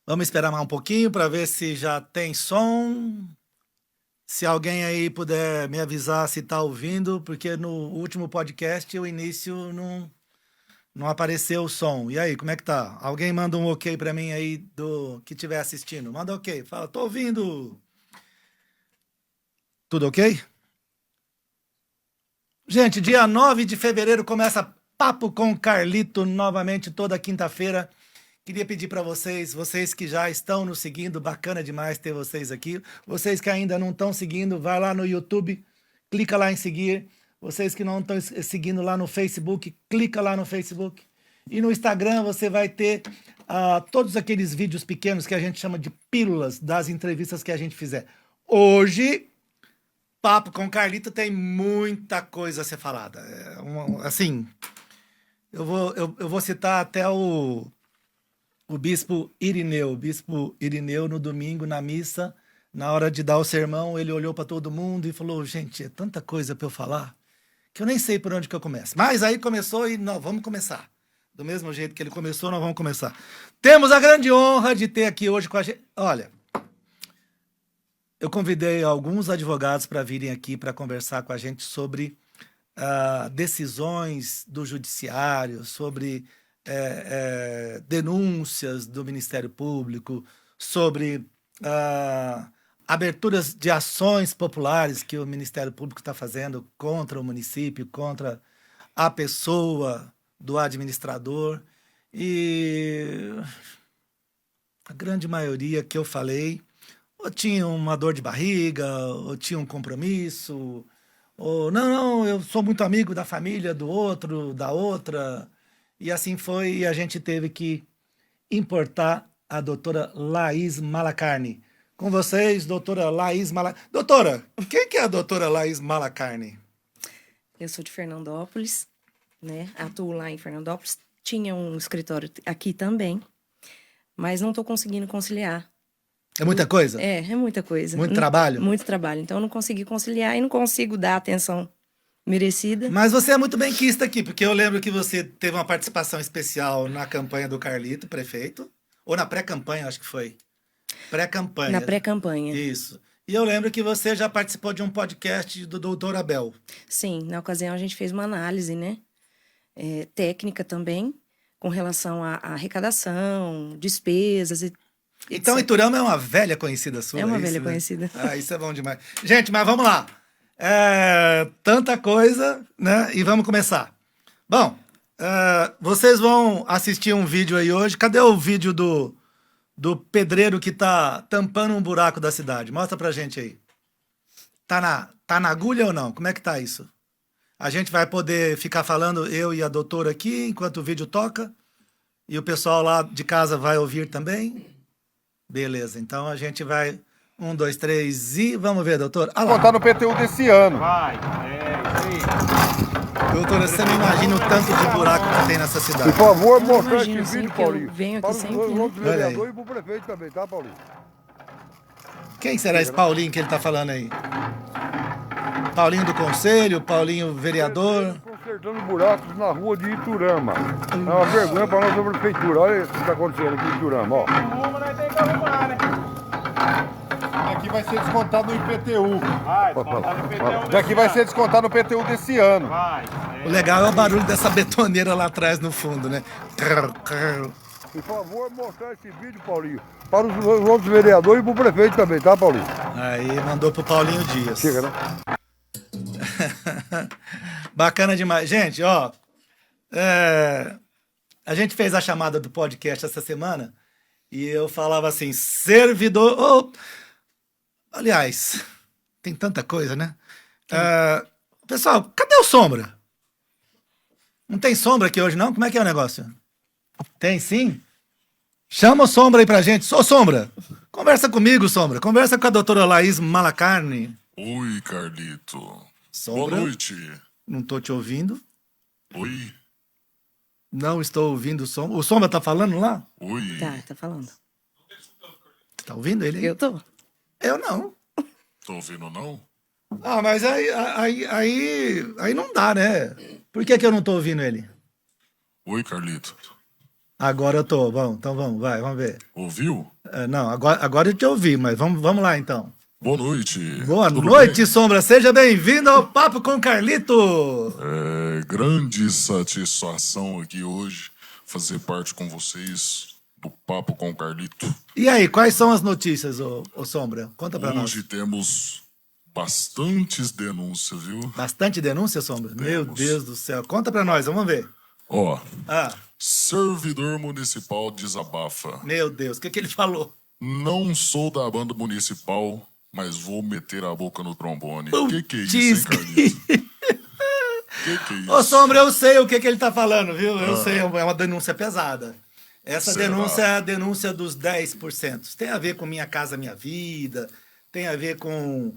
Vamos esperar mais um pouquinho para ver se já tem som. Se alguém aí puder me avisar se está ouvindo, porque no último podcast o início não apareceu o som. E aí, como é que tá? Alguém manda um ok para mim aí do que estiver assistindo. Manda ok. Fala, tô ouvindo. Tudo ok? Gente, dia 9 de fevereiro começa Papo com Carlito novamente toda quinta-feira. Queria pedir para vocês que já estão nos seguindo, bacana demais ter vocês aqui. Vocês que ainda não estão seguindo, vai lá no YouTube, clica lá em seguir. Vocês que não estão seguindo lá no Facebook, clica lá no Facebook. E no Instagram você vai ter todos aqueles vídeos pequenos que a gente chama de pílulas das entrevistas que a gente fizer. Hoje, Papo com Carlito tem muita coisa a ser falada. Assim, eu vou citar até o Bispo Irineu. O Bispo Irineu, no domingo, na missa, na hora de dar o sermão, ele olhou para todo mundo e falou: gente, é tanta coisa para eu falar que eu nem sei por onde que eu começo. Mas aí começou e nós vamos começar. Do mesmo jeito que ele começou, nós vamos começar. Temos a grande honra de ter aqui hoje com a gente... Olha, eu convidei alguns advogados para virem aqui para conversar com a gente sobre decisões do judiciário, sobre denúncias do Ministério Público, sobre aberturas de ações populares que o Ministério Público está fazendo contra o município, contra a pessoa do administrador. E a grande maioria que eu falei ou tinha uma dor de barriga, ou tinha um compromisso, ou não, eu sou muito amigo da família do outro, da outra. E assim foi, e a gente teve que importar a doutora Laís Malacarne. Com vocês, doutora Laís Malacarne. Doutora, quem que é a doutora Laís Malacarne? Eu sou de Fernandópolis, né? Atuo lá em Fernandópolis. Tinha um escritório aqui também, mas não estou conseguindo conciliar. É muita coisa? É muita coisa. Muito trabalho? Muito trabalho. Então, eu não consegui conciliar e não consigo dar a atenção merecida. Mas você é muito benquista aqui, porque eu lembro que você teve uma participação especial na campanha do Carlito, prefeito, ou na pré-campanha, acho que foi. Pré-campanha. Na pré-campanha. Isso. E eu lembro que você já participou de um podcast do Doutor Abel. Sim, na ocasião a gente fez uma análise, né? Técnica também, com relação à arrecadação, despesas e então, Iturama é uma velha conhecida sua. É uma velha né? conhecida. Isso é bom demais. Gente, mas vamos lá. Tanta coisa, né? E vamos começar. Bom, vocês vão assistir um vídeo aí hoje. Cadê o vídeo do pedreiro que tá tampando um buraco da cidade? Mostra pra gente aí. Tá na agulha ou não? Como é que tá isso? A gente vai poder ficar falando, eu e a doutora aqui, enquanto o vídeo toca. E o pessoal lá de casa vai ouvir também. Beleza, então a gente vai... 1, 2, 3 e... Vamos ver, doutor. Contar no PTU desse ano. Vai, isso aí. Doutora, você não imagina o tanto de buraco que tem nessa cidade. Por favor, mostrar imagino, esse sim, vídeo, porque eu Paulinho. venho aqui Para os sempre, outros né? vereadores e para o prefeito também, tá, Paulinho? Quem será esse Paulinho que ele tá falando aí? Paulinho do Conselho, Paulinho vereador. Consertando buracos na rua de Iturama. É uma vergonha para nossa prefeitura. Olha o que está acontecendo aqui em Iturama, ó. Arruma, nós temos que arrumar, né? Aqui vai ser descontado no IPTU. Vai, descontar no PTU. Daqui vai ser descontado no PTU desse ano. Vai. O legal é o barulho dessa betoneira lá atrás no fundo, né? Por favor, mostrar esse vídeo, Paulinho. Para os outros vereadores e para o prefeito também, tá, Paulinho? Aí mandou pro Paulinho Dias. Chega, né? Bacana demais. Gente, ó. A gente fez a chamada do podcast essa semana e eu falava assim, servidor... Aliás, tem tanta coisa, né? Pessoal, cadê o Sombra? Não tem Sombra aqui hoje, não? Como é que é o negócio? Tem sim? Chama o Sombra aí pra gente. Ô, Sombra, conversa comigo, Sombra. Conversa com a doutora Laís Malacarne. Oi, Carlito. Sombra? Boa noite. Não tô te ouvindo. Oi. Não estou ouvindo o Sombra. O Sombra tá falando lá? Oi. Tá falando. Tá ouvindo ele? Eu tô. Eu não. Tô ouvindo, não? Mas aí não dá, né? Por que eu não tô ouvindo ele? Oi, Carlito. Agora eu tô. Bom, então vamos ver. Ouviu? Não, agora eu te ouvi, mas vamos lá então. Boa noite. Boa Tudo noite, bem? Sombra. Seja bem-vindo ao Papo com Carlito. Grande satisfação aqui hoje fazer parte com vocês do Papo com Carlito. E aí, quais são as notícias, ô Sombra? Conta pra nós. Hoje temos bastantes denúncias, viu? Bastante denúncia, Sombra? Meu Temos. Deus do céu. Conta pra nós, vamos ver. Ó, Ah, servidor municipal desabafa. meu Deus, o que ele falou? Não sou da banda municipal, mas vou meter a boca no trombone. Que é isso, Putz, hein, Carlito? Que é isso? Ô, Sombra, eu sei o que ele tá falando, viu? Eu sei, é uma denúncia pesada. Essa Será? denúncia é a denúncia dos 10%. Tem a ver com Minha Casa Minha Vida, tem a ver com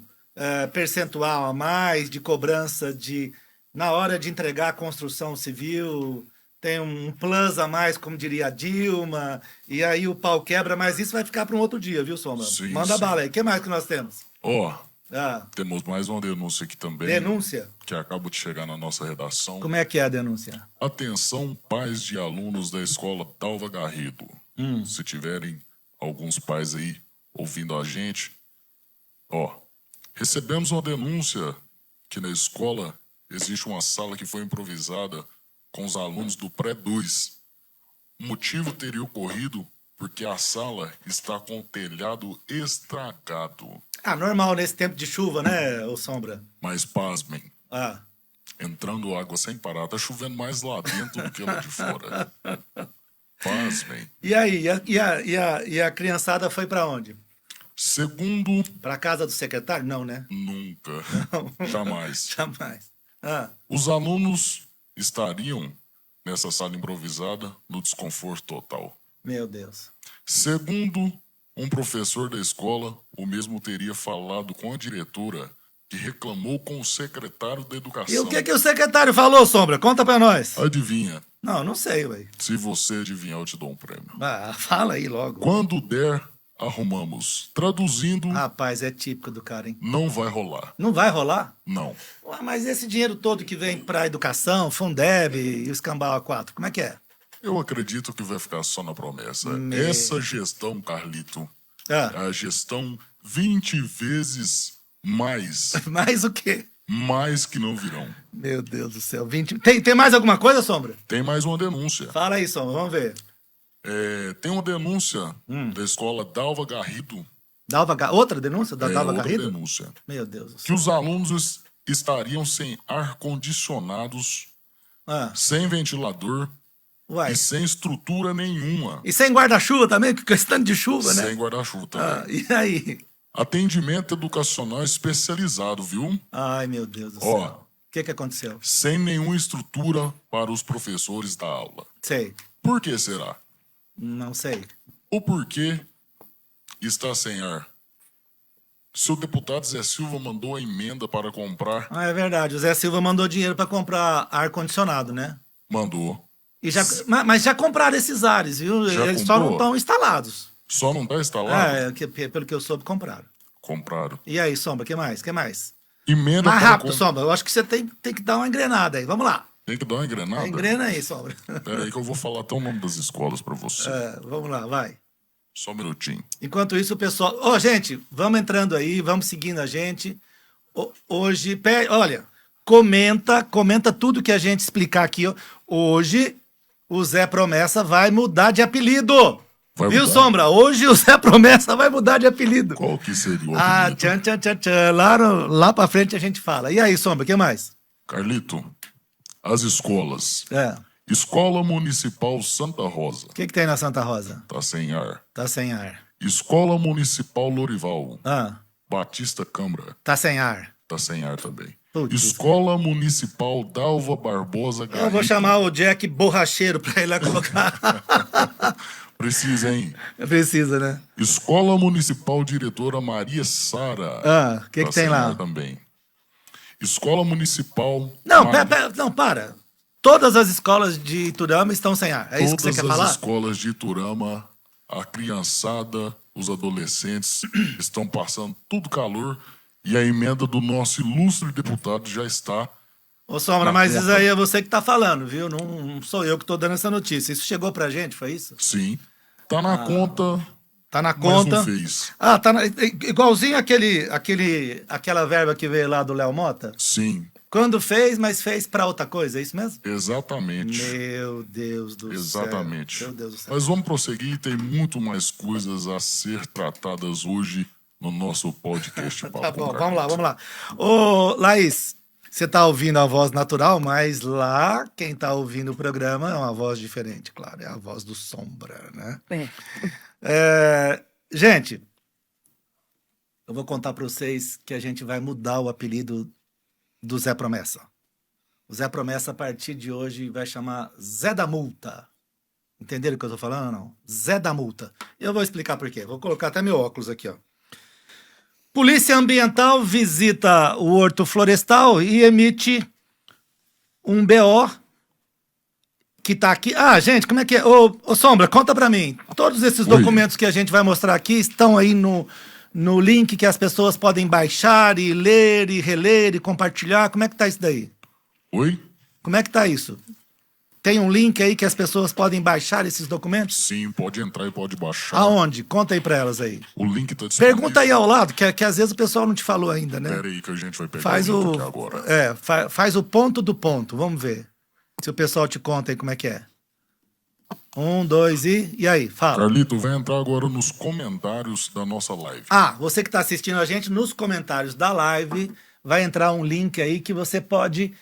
percentual a mais de cobrança na hora de entregar a construção civil, tem um plus a mais, como diria a Dilma, e aí o pau quebra, mas isso vai ficar para um outro dia, viu, Sombra? Sim, Manda sim. bala aí. O que mais que nós temos? Ó, Ah, temos mais uma denúncia aqui também. denúncia? Que acaba de chegar na nossa redação. Como é que é a denúncia? Atenção, pais de alunos da escola Dalva Garrido. Se tiverem alguns pais aí ouvindo a gente, ó, recebemos uma denúncia que na escola existe uma sala que foi improvisada com os alunos do pré-2. O motivo teria ocorrido porque a sala está com o telhado estragado. Ah, normal nesse tempo de chuva, né, ô Sombra? Mas pasmem, Ah, entrando água sem parar. Tá chovendo mais lá dentro do que lá de fora. Pasmem. e aí? E a criançada foi pra onde? Segundo, Pra casa do secretário? Não, né? nunca, jamais. Jamais. Ah, Os alunos estariam nessa sala improvisada no desconforto total. meu Deus. Segundo um professor da escola, o mesmo teria falado com a diretora, que reclamou com o secretário da educação. E o que o secretário falou, Sombra? Conta pra nós. Adivinha? Não sei, ué. Se você adivinhar, eu te dou um prêmio. Ah, fala aí logo. Quando der, arrumamos. Traduzindo, Rapaz, é típico do cara, hein? não vai rolar. Não vai rolar? Não. Ué, mas esse dinheiro todo que vem pra educação, Fundeb e os Cambau A4, como é que é? Eu acredito que vai ficar só na promessa. Me- Essa gestão, Carlito, Ah, é a gestão 20 vezes mais. mais o quê? Mais que não virão. Meu Deus do céu. 20... Tem mais alguma coisa, Sombra? Tem mais uma denúncia. Fala aí, Sombra, vamos ver. Tem uma denúncia da escola Dalva Garrido. Outra denúncia da Dalva outra Garrido? denúncia. Meu Deus do Que céu. os alunos estariam sem ar-condicionados, Ah, sem ventilador uai. e sem estrutura nenhuma. E sem guarda-chuva também, que questão de chuva, né? Sem guarda-chuva Ah, também. e aí? Atendimento educacional especializado, viu? Ai, meu Deus do Ó. céu. O que aconteceu? Sem nenhuma estrutura para os professores da aula. Sei. Por que será? Não sei. O porquê está sem ar? Se o deputado Zé Silva mandou a emenda para comprar, Ah, é verdade. O Zé Silva mandou dinheiro pra comprar ar-condicionado, né? mandou. E mas já compraram esses ares, viu? Já Eles só não comprou? estão instalados. Só não está instalado? Pelo que eu soube, compraram. Compraram. E aí, Sombra, o que mais? Que mais? Emenda Mais para rápido, Sombra. Eu acho que você tem que dar uma engrenada aí. Vamos lá. Tem que dar uma engrenada? Engrena aí, Sombra. Pera aí que eu vou falar até o nome das escolas para você. Vamos lá, vai. Só um minutinho. Enquanto isso, o pessoal... Ô, gente, vamos entrando aí, vamos seguindo a gente. Hoje, olha, comenta tudo que a gente explicar aqui. Ó. Hoje, o Zé Promessa vai mudar de apelido. Vai Viu, mudar? Sombra? Hoje o Zé Promessa vai mudar de apelido. Qual que seria o Ah, apelido? tchan. Lá pra frente a gente fala. E aí, Sombra, o que mais? Carlito, as escolas. O Escola Municipal Santa Rosa. que tem na Santa Rosa? Tá sem ar. Tá sem ar. Escola Municipal Lorival. Ah, Batista Câmara. tá sem ar. Tá sem ar também. Putz. Escola Municipal Dalva Barbosa Eu Garrido. vou chamar o Jack Borracheiro pra ele lá colocar. Precisa, hein? Precisa, né? Escola Municipal Diretora Maria Sara. Ah, o que Tá tem sem lá? ar também. Escola Municipal... Não, Maria- não, para. Todas as escolas de Iturama estão sem ar. É isso que você quer Todas falar? as escolas de Iturama, a criançada, os adolescentes estão passando tudo calor e a emenda do nosso ilustre deputado já está. Ô, Sombra, Na mas conta. isso aí é você que tá falando, viu? Não sou eu que tô dando essa notícia. Isso chegou pra gente, foi isso? Sim. Tá na conta Tá na mas conta. não fez. Ah, tá igualzinho aquela verba que veio lá do Léo Mota? Sim, Quando fez, mas fez pra outra coisa, é isso mesmo? exatamente. Meu Deus do céu. Exatamente. Meu Deus do céu. Mas vamos prosseguir, tem muito mais coisas a ser tratadas hoje no nosso podcast. Papo Tá com bom, Carlito. vamos lá. Ô, Laís, você tá ouvindo a voz natural, mas lá quem tá ouvindo o programa é uma voz diferente, claro. É a voz do Sombra, né? Gente, eu vou contar pra vocês que a gente vai mudar o apelido do Zé Promessa. O Zé Promessa, a partir de hoje, vai chamar Zé da Multa. Entenderam o que eu tô falando ou não? Zé da Multa. Eu vou explicar por quê. Vou colocar até meu óculos aqui, ó. Polícia Ambiental visita o Horto Florestal e emite um BO que tá aqui. Ah, gente, como é que é? Ô Sombra, conta pra mim. Todos esses Oi. documentos que a gente vai mostrar aqui estão aí no link que as pessoas podem baixar e ler e reler e compartilhar. Como é que tá isso daí? Oi? Como é que tá isso? Tem um link aí que as pessoas podem baixar esses documentos? Sim, pode entrar e pode baixar. Aonde? Conta aí pra elas aí. O link tá disponível. Pergunta aí ao lado, que às vezes o pessoal não te falou ainda, né? Pera aí que a gente vai pegar Faz o link o, aqui agora. faz o ponto do ponto. Vamos ver. Se o pessoal te conta aí como é que é. 1, 2 e aí, fala. Carlito, vai entrar agora nos comentários da nossa live. Ah, você que está assistindo a gente, nos comentários da live vai entrar um link aí que você pode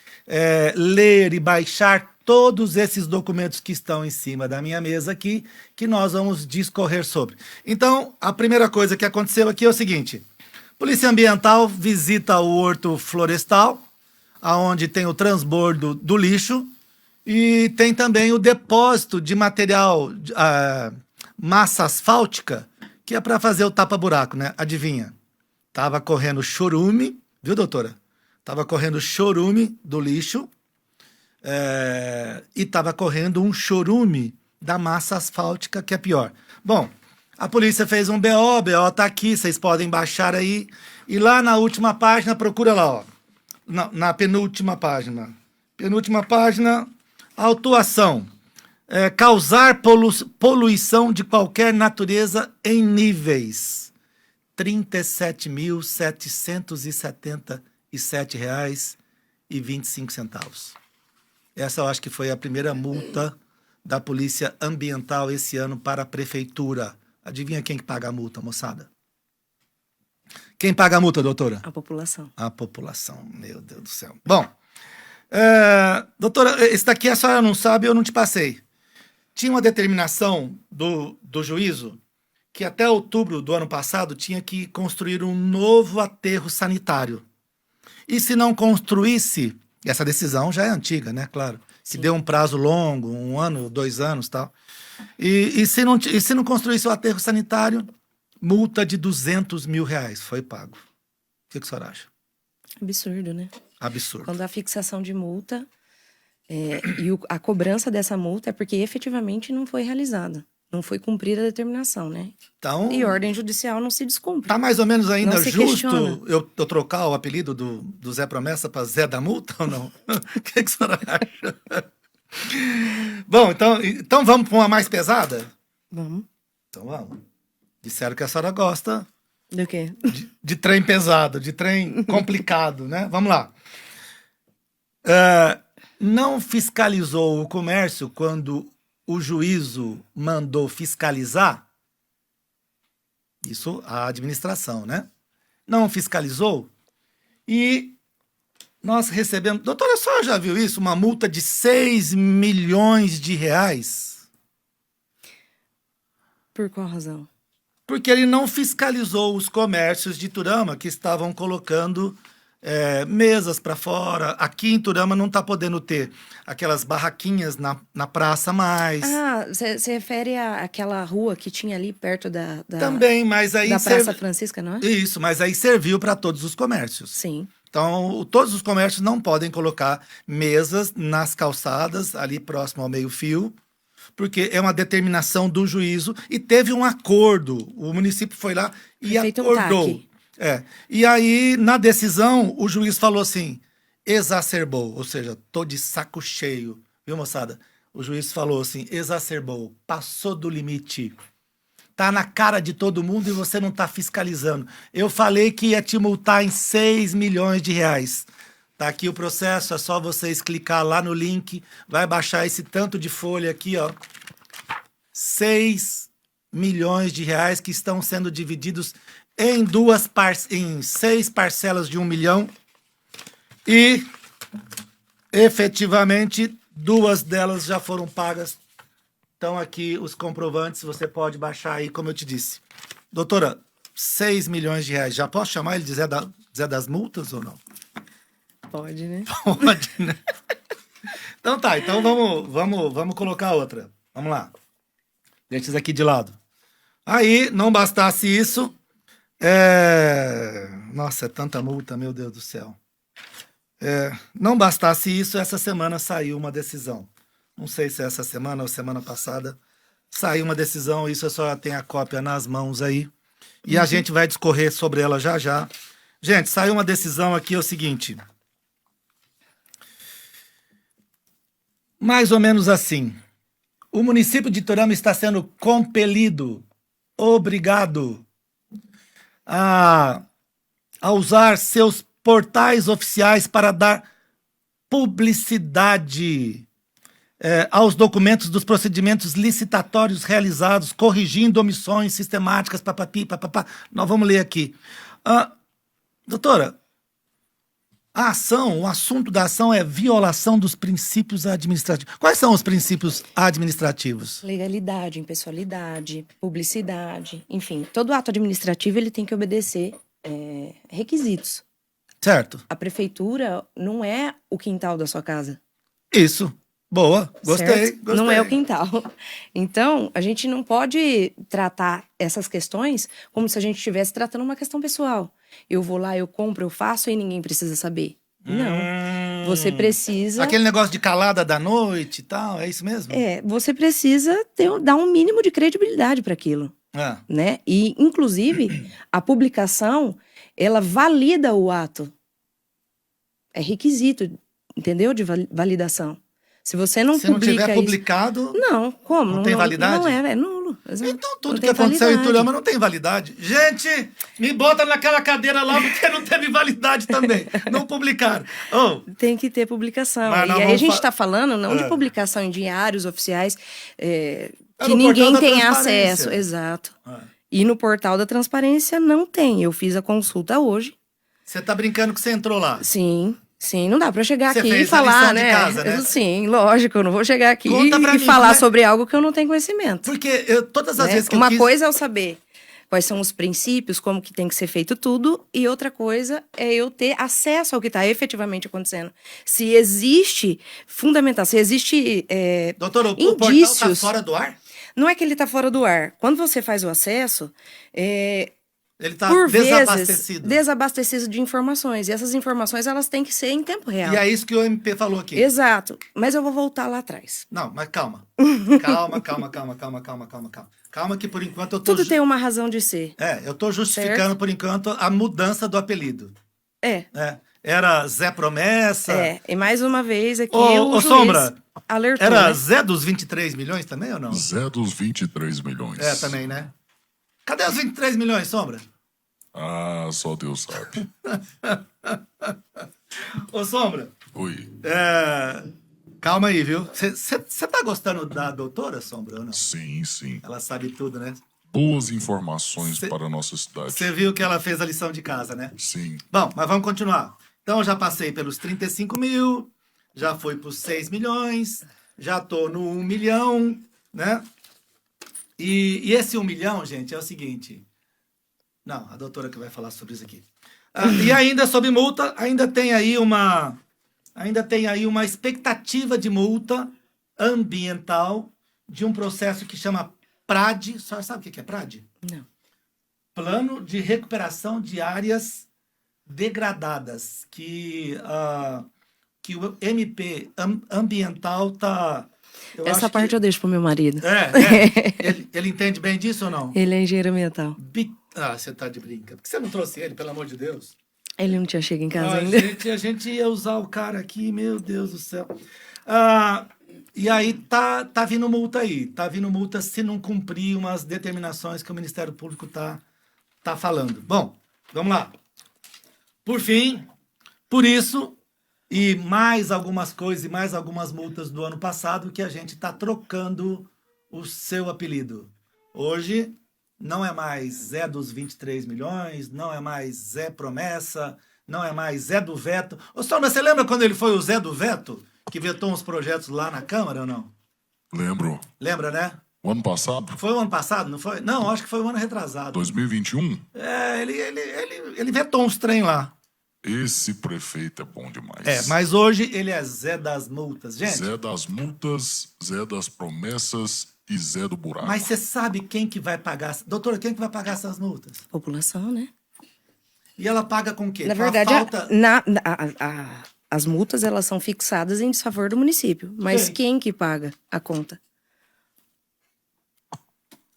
ler e baixar todos esses documentos que estão em cima da minha mesa aqui, que nós vamos discorrer sobre. Então, a primeira coisa que aconteceu aqui é o seguinte: Polícia Ambiental visita o Horto Florestal, aonde tem o transbordo do lixo, e tem também o depósito de material, massa asfáltica, que é para fazer o tapa-buraco, né? Adivinha? Tava correndo chorume, viu, doutora? Tava correndo chorume do lixo e tava correndo um chorume da massa asfáltica, que é pior. Bom, a polícia fez um BO, o BO tá aqui, vocês podem baixar aí. E lá na última página, procura lá, ó. Na penúltima página. Penúltima página, autuação. Causar poluição de qualquer natureza em níveis. R$ 37.777,25. Essa eu acho que foi a primeira multa da Polícia Ambiental esse ano para a Prefeitura. Adivinha quem que paga a multa, moçada? Quem paga a multa, doutora? A população. A população, meu Deus do céu. Bom, doutora, esse daqui a senhora não sabe, eu não te passei. Tinha uma determinação do juízo que até outubro do ano passado tinha que construir um novo aterro sanitário. E se não construísse, essa decisão já é antiga, né? Claro. Se deu um prazo longo, 1 ano, 2 anos e tal. E se não construísse o aterro sanitário, multa de R$200 mil foi pago. O que a senhora acha? Absurdo, né? Absurdo. Quando a fixação de multa a cobrança dessa multa é porque efetivamente não foi realizada. Não foi cumprida a determinação, né? Então, E ordem judicial não se descumpre. tá mais ou menos ainda Não se justo questiona. eu trocar o apelido do Zé Promessa para Zé da Multa ou não? O que a senhora acha? Bom, então vamos para uma mais pesada? Vamos. Então vamos. Disseram que a senhora gosta Do quê? de trem pesado, de trem complicado, né? Vamos lá. Não fiscalizou o comércio quando o juízo mandou fiscalizar? Isso a administração, né? Não fiscalizou? E nós recebemos... Doutora, a senhora já viu isso? Uma multa de R$6 milhões? Por qual razão? Porque ele não fiscalizou os comércios de Turama que estavam colocando mesas para fora. Aqui em Turama não está podendo ter aquelas barraquinhas na praça mais. Ah, você refere àquela rua que tinha ali perto da Também, mas aí... da Praça Francisca, não é? Isso, mas aí serviu para todos os comércios. Sim. Então, todos os comércios não podem colocar mesas nas calçadas, ali próximo ao meio-fio, porque é uma determinação do juízo e teve um acordo. O município foi lá e Foi feito um acordou. TAC. E aí, na decisão, o juiz falou assim, exacerbou, ou seja, tô de saco cheio, viu, moçada? O juiz falou assim, exacerbou, passou do limite. tá na cara de todo mundo e você não tá fiscalizando. Eu falei que ia te multar em 6 milhões de reais. Tá aqui o processo, é só vocês clicar lá no link, vai baixar esse tanto de folha aqui, ó. 6 milhões de reais que estão sendo divididos em em 6 parcelas de 1 milhão. E, efetivamente, 2 delas já foram pagas. Estão aqui os comprovantes, você pode baixar aí, como eu te disse. Doutora, 6 milhões de reais, já posso chamar ele de Zé das multas ou não? Pode, né? Pode, né? Então tá, então vamos colocar outra. Vamos lá. Deixa isso aqui de lado. Aí, não bastasse isso, nossa, é tanta multa, meu Deus do céu. Não bastasse isso, essa semana saiu uma decisão. Não sei se é essa semana ou semana passada. Saiu uma decisão, isso eu só tenho a cópia nas mãos aí. E a gente vai discorrer sobre ela já já. Gente, saiu uma decisão aqui, é o seguinte. Mais ou menos assim. O município de Iturama está sendo compelido, obrigado, a usar seus portais oficiais para dar publicidade aos documentos dos procedimentos licitatórios realizados, corrigindo omissões sistemáticas, papapi, papapá. Nós vamos ler aqui. Doutora, o assunto da ação é violação dos princípios administrativos. Quais são os princípios administrativos? Legalidade, impessoalidade, publicidade, enfim. Todo ato administrativo ele tem que obedecer requisitos. Certo. A prefeitura não é o quintal da sua casa. Isso. Boa. Gostei. Certo? Não é o quintal. Então, a gente não pode tratar essas questões como se a gente estivesse tratando uma questão pessoal. Eu vou lá, eu compro, eu faço e ninguém precisa saber. Não. Você precisa... Aquele negócio de calada da noite e tal, é isso mesmo? Você precisa dar um mínimo de credibilidade para aquilo. Né? E, inclusive, a publicação, ela valida o ato. É requisito, entendeu? De validação. Se você não Se não publica tiver isso... publicado... Não, como? Não tem validade? Não é nulo. Exato. Então tudo Não que tem aconteceu em validade. Iturama não tem validade. Gente, me bota naquela cadeira lá porque não teve validade também. Não publicaram. Tem que ter publicação. Mas E nós aí a vamos gente está falando não de publicação em diários oficiais que no ninguém portal da tem transparência. acesso. Exato. E no portal da transparência não tem. Eu fiz a consulta hoje. Você tá brincando que você entrou lá? Sim, não dá pra chegar Você aqui fez e falar, a lição né? de casa, né? Sim, lógico, eu não vou chegar aqui Conta pra e mim, falar né? sobre algo que eu não tenho conhecimento. Porque todas as Né? vezes que Uma eu quis... coisa é eu saber quais são os princípios, como que tem que ser feito tudo, e outra coisa é eu ter acesso ao que está efetivamente acontecendo. Se existe se existe Doutor, o indícios... portal tá fora do ar? Não é que ele está fora do ar. Quando você faz o acesso, Ele tá por desabastecido. vezes, desabastecido de informações. E essas informações, elas têm que ser em tempo real. E é isso que o MP falou aqui. Exato. Mas eu vou voltar lá atrás. Não, mas calma. Calma que por enquanto eu tô... Tudo tem uma razão de ser. eu tô justificando por enquanto a mudança do apelido. Era Zé Promessa. E mais uma vez aqui Ô, o juiz Sombra, alertou. Era né? Zé dos 23 milhões também ou não? Zé dos 23 milhões. Também, né? Cadê os 23 milhões, Sombra? Ah, só Deus sabe. Ô, Sombra. Oi. Calma aí, viu? Você tá gostando da doutora, Sombra, ou não? Sim. Ela sabe tudo, né? Boas informações para a nossa cidade. Você viu que ela fez a lição de casa, né? Sim. Bom, mas vamos continuar. Então, eu já passei pelos 35 mil, já fui para os 6 milhões, já tô no 1 milhão, né? E esse 1 milhão, gente, é o seguinte... Não, a doutora que vai falar sobre isso aqui. E ainda sobre multa, ainda tem aí uma expectativa de multa ambiental de um processo que chama PRAD. A senhora sabe o que é PRAD? Não. Plano de Recuperação de Áreas Degradadas, que o MP ambiental tá... Essa parte eu deixo pro meu marido. Ele entende bem disso ou não? Ele é engenheiro ambiental. Você tá de brinca. Por que você não trouxe ele, pelo amor de Deus? Ele não tinha chegado em casa ainda. A gente ia usar o cara aqui, meu Deus do céu. E aí tá vindo multa aí. Tá vindo multa se não cumprir umas determinações que o Ministério Público tá falando. Bom, vamos lá. Por fim, por isso, e mais algumas coisas e mais algumas multas do ano passado, que a gente tá trocando o seu apelido. Hoje não é mais Zé dos 23 milhões, não é mais Zé Promessa, não é mais Zé do Veto. Ô, Sombra, você lembra quando ele foi o Zé do Veto? Que vetou uns projetos lá na Câmara ou não? Lembro. Lembra, né? O ano passado? Foi o ano passado, não foi? Não, acho que foi o ano retrasado. 2021? É, ele vetou uns trem lá. Esse prefeito é bom demais. É, mas hoje ele é Zé das multas, gente. Zé das multas, Zé das promessas e Zé do buraco. Mas você sabe quem que vai pagar? Doutora, quem que vai pagar essas multas? População, né? E ela paga com o quê? Na Com a verdade, falta... as multas, elas são fixadas em desfavor do município. Mas Sim. quem que paga a conta?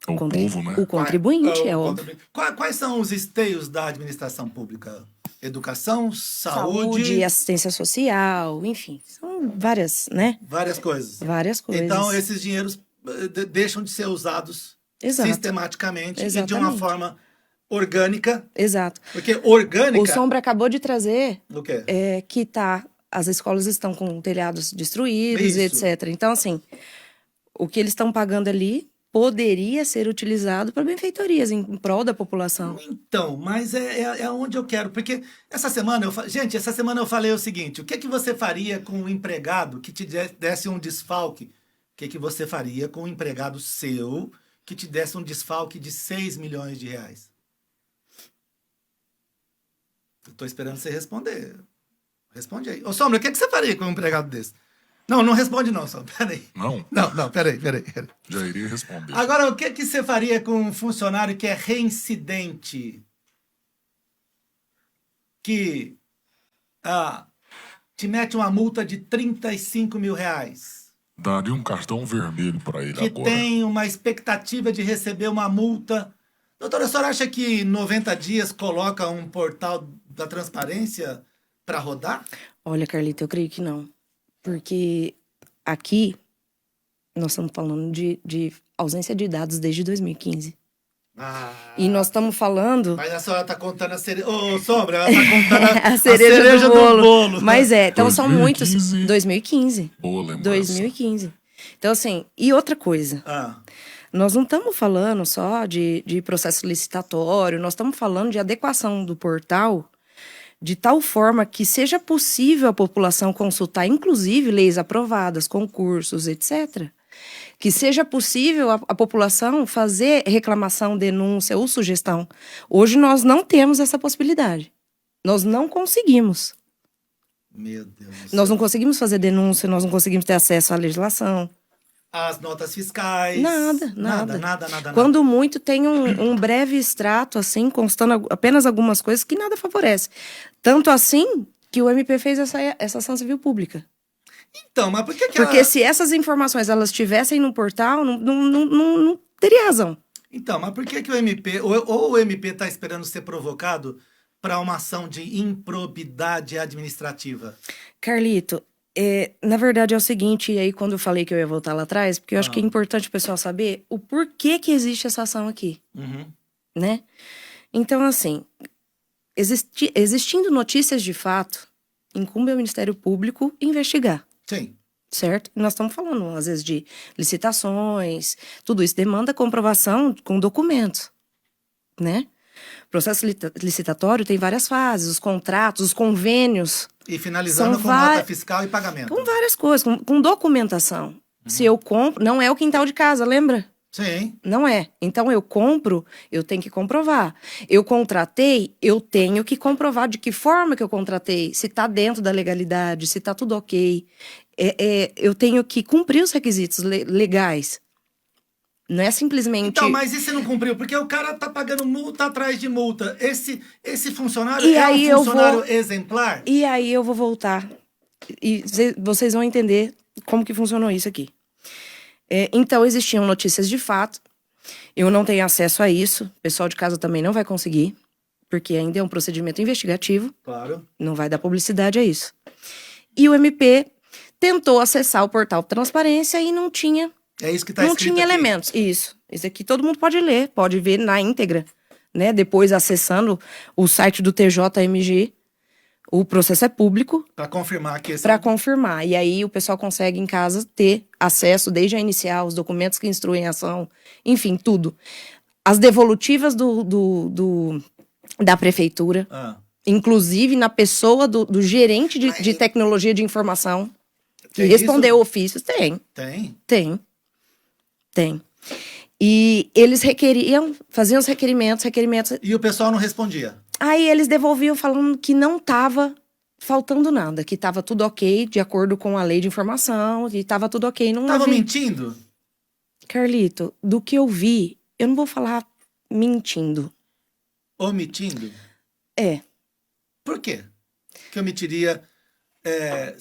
É o povo, né? O contribuinte, é óbvio. contribuinte. Quais são os esteios da administração pública? Educação, saúde... Assistência social, enfim. São várias, né? Várias coisas. Várias coisas. Então, esses dinheiros deixam de ser usados Exato. sistematicamente e de Exatamente. uma forma orgânica. Exato. Porque orgânica... O Sombra acabou de trazer O quê? que as escolas estão com telhados destruídos, Isso. etc. Então, assim, o que eles estão pagando ali poderia ser utilizado para benfeitorias em prol da população. Então, mas é onde eu quero. Porque essa semana essa semana eu falei o seguinte: o que você faria com um empregado que te desse um desfalque? O que você faria com um empregado seu que te desse um desfalque de 6 milhões de reais? Eu tô esperando você responder. Responde aí. Ô, Sombra, o que você faria com um empregado desse? Não responde não, Sombra. Peraí. Não? Não, peraí. Já iria responder. Agora, o que você faria com um funcionário que é reincidente? Que te mete uma multa de 35 mil reais. Daria um cartão vermelho para ele Que agora. tem uma expectativa de receber uma multa. Doutora, a senhora acha que 90 dias coloca um portal da transparência para rodar? Olha, Carlita, eu creio que não. Porque aqui nós estamos falando de ausência de dados desde 2015. E nós estamos falando... Mas a senhora está contando a cereja... Ô, Sombra, ela está contando a cereja do bolo. Mas então 2015. são muitos... 2015. Boa lembrança. 2015. Então, assim, e outra coisa. Nós não estamos falando só de processo licitatório, nós estamos falando de adequação do portal de tal forma que seja possível a população consultar, inclusive, leis aprovadas, concursos, etc. Que seja possível a população fazer reclamação, denúncia ou sugestão. Hoje nós não temos essa possibilidade. Nós não conseguimos. Meu Deus do céu. Nós não conseguimos fazer denúncia, nós não conseguimos ter acesso à legislação. As notas fiscais. Nada. Quando muito, tem um breve extrato, assim, constando apenas algumas coisas que nada favorece. Tanto assim que o MP fez essa ação civil pública. Então, mas por que Porque se essas informações elas estivessem no portal, não teria razão. Então, mas por que o MP... Ou o MP está esperando ser provocado para uma ação de improbidade administrativa? Carlito... na verdade é o seguinte, e aí quando eu falei que eu ia voltar lá atrás, porque eu acho que é importante o pessoal saber o porquê que existe essa ação aqui, né? Então, assim, existindo notícias de fato, incumbe ao Ministério Público investigar. Sim. Certo? E nós estamos falando, às vezes, de licitações, tudo isso demanda comprovação com documentos, né? O processo licitatório tem várias fases, os contratos, os convênios. E finalizando com nota fiscal e pagamento. Com várias coisas, com documentação. Se eu compro, não é o quintal de casa, lembra? Sim. Não é. Então eu compro, eu tenho que comprovar. Eu contratei, eu tenho que comprovar de que forma que eu contratei, se está dentro da legalidade, se está tudo ok. Eu tenho que cumprir os requisitos legais. Não é simplesmente... Então, mas e se não cumpriu? Porque o cara tá pagando multa atrás de multa. Esse funcionário um funcionário exemplar? E aí eu vou voltar. E vocês vão entender como que funcionou isso aqui. Então, existiam notícias de fato. Eu não tenho acesso a isso. O pessoal de casa também não vai conseguir. Porque ainda é um procedimento investigativo. Claro. Não vai dar publicidade a isso. E o MP tentou acessar o portal Transparência e não tinha, É isso que tá não escrito tinha aqui. elementos. Isso aqui todo mundo pode ler, pode ver na íntegra, né? Depois acessando o site do TJMG, o processo é público. Para confirmar que esse... Para confirmar. E aí o pessoal consegue em casa ter acesso desde a inicial, os documentos que instruem a ação, enfim, tudo. As devolutivas da prefeitura, inclusive na pessoa do gerente de tecnologia de informação, que respondeu ofícios. Tem. E eles faziam os requerimentos. E o pessoal não respondia. Aí eles devolviam falando que não estava faltando nada, que estava tudo ok, de acordo com a lei de informação, e estava tudo ok. Não Tava havia... mentindo? Carlito, do que eu vi, eu não vou falar mentindo. Omitindo? É. Por quê? Que eu omitiria...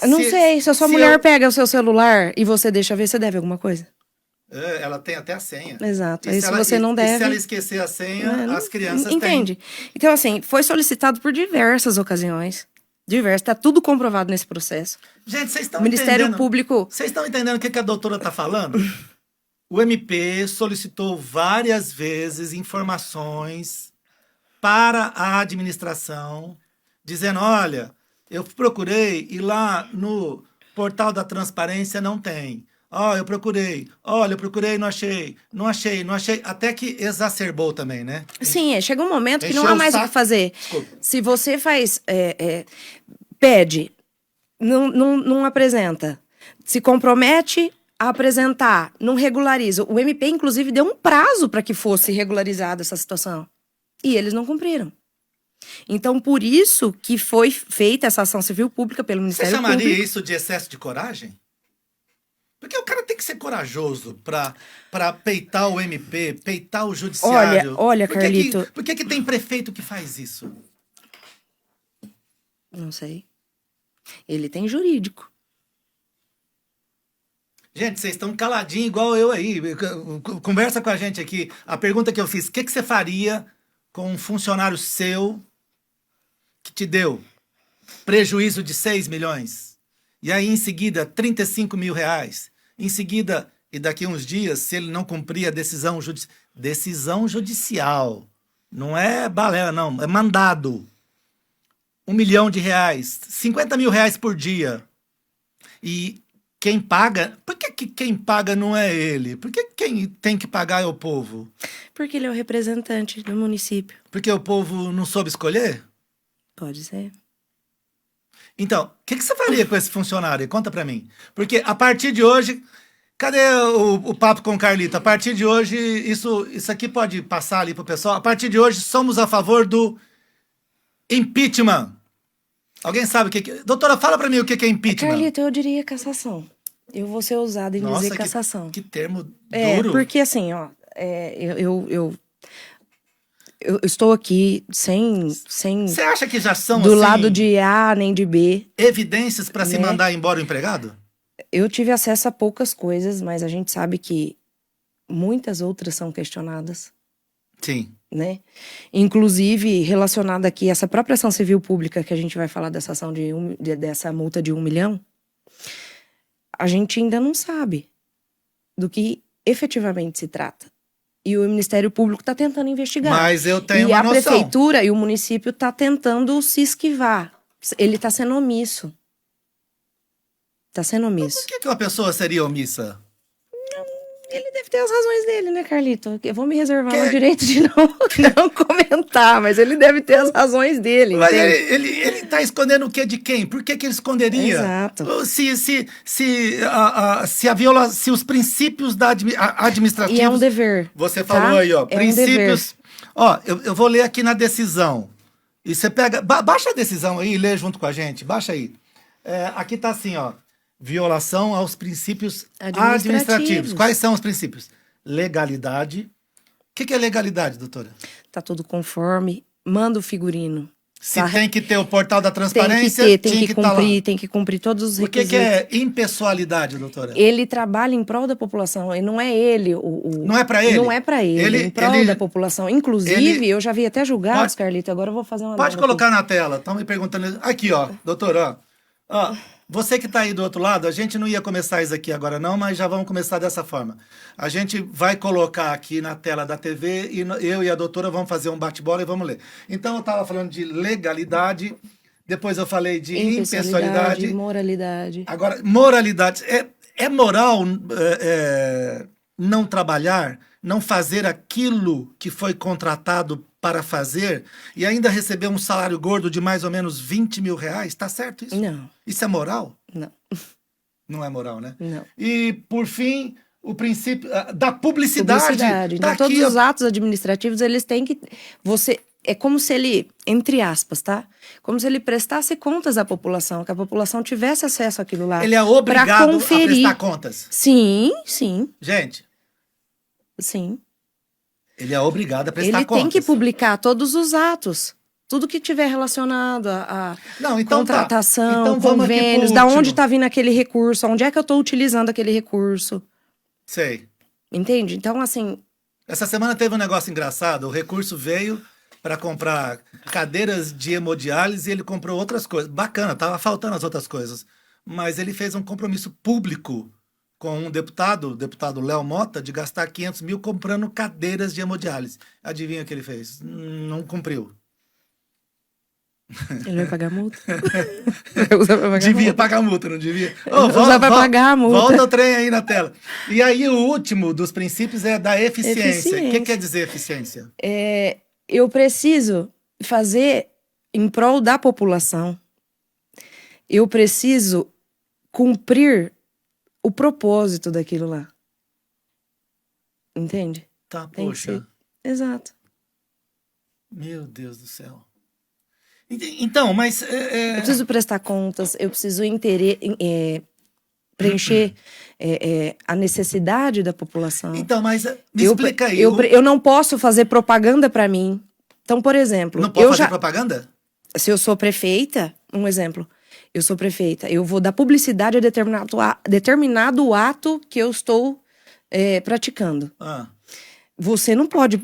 Eu não sei, se a sua mulher pega o seu celular e você deixa ver, você deve alguma coisa. Ela tem até a senha. Exato, aí se você não deve... E se ela esquecer a senha, as crianças entende? têm. Então, assim, foi solicitado por diversas ocasiões. Tá tudo comprovado nesse processo. Gente, vocês estão entendendo? Ministério entendendo? Público... Vocês estão entendendo o que a doutora está falando? O MP solicitou várias vezes informações para a administração, dizendo, olha, eu procurei e lá no portal da transparência não tem. Eu procurei. Olha, eu procurei, não achei. Não achei. Até que exacerbou também, né? Sim, chega um momento que não há mais o que fazer. Desculpa. Se você faz... pede, não apresenta. Se compromete a apresentar, não regulariza. O MP, inclusive, deu um prazo para que fosse regularizada essa situação. E eles não cumpriram. Então, por isso que foi feita essa ação civil pública pelo Ministério Público. Você chamaria isso de excesso de coragem? Porque o cara tem que ser corajoso para peitar o MP, peitar o judiciário. Olha, Carlito... Por que tem prefeito que faz isso? Não sei. Ele tem jurídico. Gente, vocês estão caladinhos igual eu aí. Conversa com a gente aqui. A pergunta que eu fiz, o que você faria com um funcionário seu que te deu prejuízo de 6 milhões? E aí, em seguida, 35 mil reais. Em seguida, e daqui a uns dias, se ele não cumprir a decisão judicial, não é balela, não, é mandado. 1 milhão de reais, 50 mil reais por dia. E quem paga... Por que quem paga não é ele? Por que quem tem que pagar é o povo? Porque ele é o representante do município. Porque o povo não soube escolher? Pode ser. Então, o que você faria com esse funcionário? Conta pra mim. Porque a partir de hoje... Cadê o papo com o Carlito? A partir de hoje, isso aqui pode passar ali pro pessoal. A partir de hoje, somos a favor do impeachment. Alguém sabe o que... Doutora, fala pra mim o que é impeachment. Carlito, eu diria cassação. Eu vou ser ousada em dizer cassação. Que termo duro. Porque assim, eu estou aqui sem... Você acha que já são, do lado de A nem de B. Evidências para se mandar embora o empregado? Eu tive acesso a poucas coisas, mas a gente sabe que muitas outras são questionadas. Sim. Né? Inclusive, relacionada aqui a essa própria ação civil pública, que a gente vai falar dessa ação dessa multa de 1 milhão, a gente ainda não sabe do que efetivamente se trata. E o Ministério Público está tentando investigar. Mas eu tenho uma noção. E a prefeitura e o município está tentando se esquivar. Ele está sendo omisso. Está sendo omisso. Mas por que uma pessoa seria omissa? Ele deve ter as razões dele, né, Carlito? Eu vou me reservar o direito de não comentar, mas ele deve ter as razões dele. Mas ele tá escondendo o que de quem? Por que ele esconderia? Exato. Se os princípios da administrativos... E é um dever. Você falou aí, ó. Princípios... Ó, eu vou ler aqui na decisão. E você pega... Baixa a decisão aí e lê junto com a gente. Baixa aí. Aqui tá assim, ó. Violação aos princípios administrativos. Quais são os princípios? Legalidade. O que é legalidade, doutora? Tá tudo conforme. Manda o figurino. Se tem que ter o portal da transparência, tem que cumprir todos os requisitos. O que é impessoalidade, doutora? Ele trabalha em prol da população. E não é ele Não é para ele? Não é para ele. Em prol da população. Inclusive, eu já vi até julgados, Carlito. Agora eu vou fazer uma... Pode colocar na tela. Estão me perguntando... Aqui, ó, doutora, ó. Você que está aí do outro lado, a gente não ia começar isso aqui agora não, mas já vamos começar dessa forma. A gente vai colocar aqui na tela da TV e eu e a doutora vamos fazer um bate-bola e vamos ler. Então eu estava falando de legalidade, depois eu falei de impessoalidade. Moralidade. Agora, moralidade. É moral não trabalhar, não fazer aquilo que foi contratado para fazer e ainda receber um salário gordo de mais ou menos 20 mil reais? Tá certo isso? Não. Isso é moral? Não. Não é moral, né? Não. E, por fim, o princípio da publicidade. Então, todos os atos administrativos, eles têm que... É como se ele, entre aspas, tá? Como se ele prestasse contas à população, que a população tivesse acesso àquilo lá. Ele é obrigado a prestar contas? Sim, sim. Gente. Sim. Ele é obrigado a prestar contas. Ele tem que publicar todos os atos. Tudo que tiver relacionado a contratação, então, convênios, da onde está vindo aquele recurso, onde é que eu estou utilizando aquele recurso. Sei. Entende? Então, assim... Essa semana teve um negócio engraçado. O recurso veio para comprar cadeiras de hemodiálise e ele comprou outras coisas. Bacana, tava faltando as outras coisas. Mas ele fez um compromisso público com um deputado, o deputado Léo Mota, de gastar 500 mil comprando cadeiras de hemodiálise. Adivinha o que ele fez? Não cumpriu. Ele vai pagar multa? Devia pagar multa, não devia? Vai pagar a multa. Volta o trem aí na tela. E aí o último dos princípios é da eficiência. O que quer dizer eficiência? Eu preciso fazer em prol da população. Eu preciso cumprir o propósito daquilo lá. Entende? Tá, Tem poxa. Exato. Meu Deus do céu. Então, mas... Eu preciso prestar contas, eu preciso preencher a necessidade da população. Então, mas me explica aí. Eu não posso fazer propaganda para mim. Então, por exemplo... Não pode fazer propaganda? Se eu sou prefeita, um exemplo... Eu sou prefeita, eu vou dar publicidade a determinado ato que eu estou praticando. Você não pode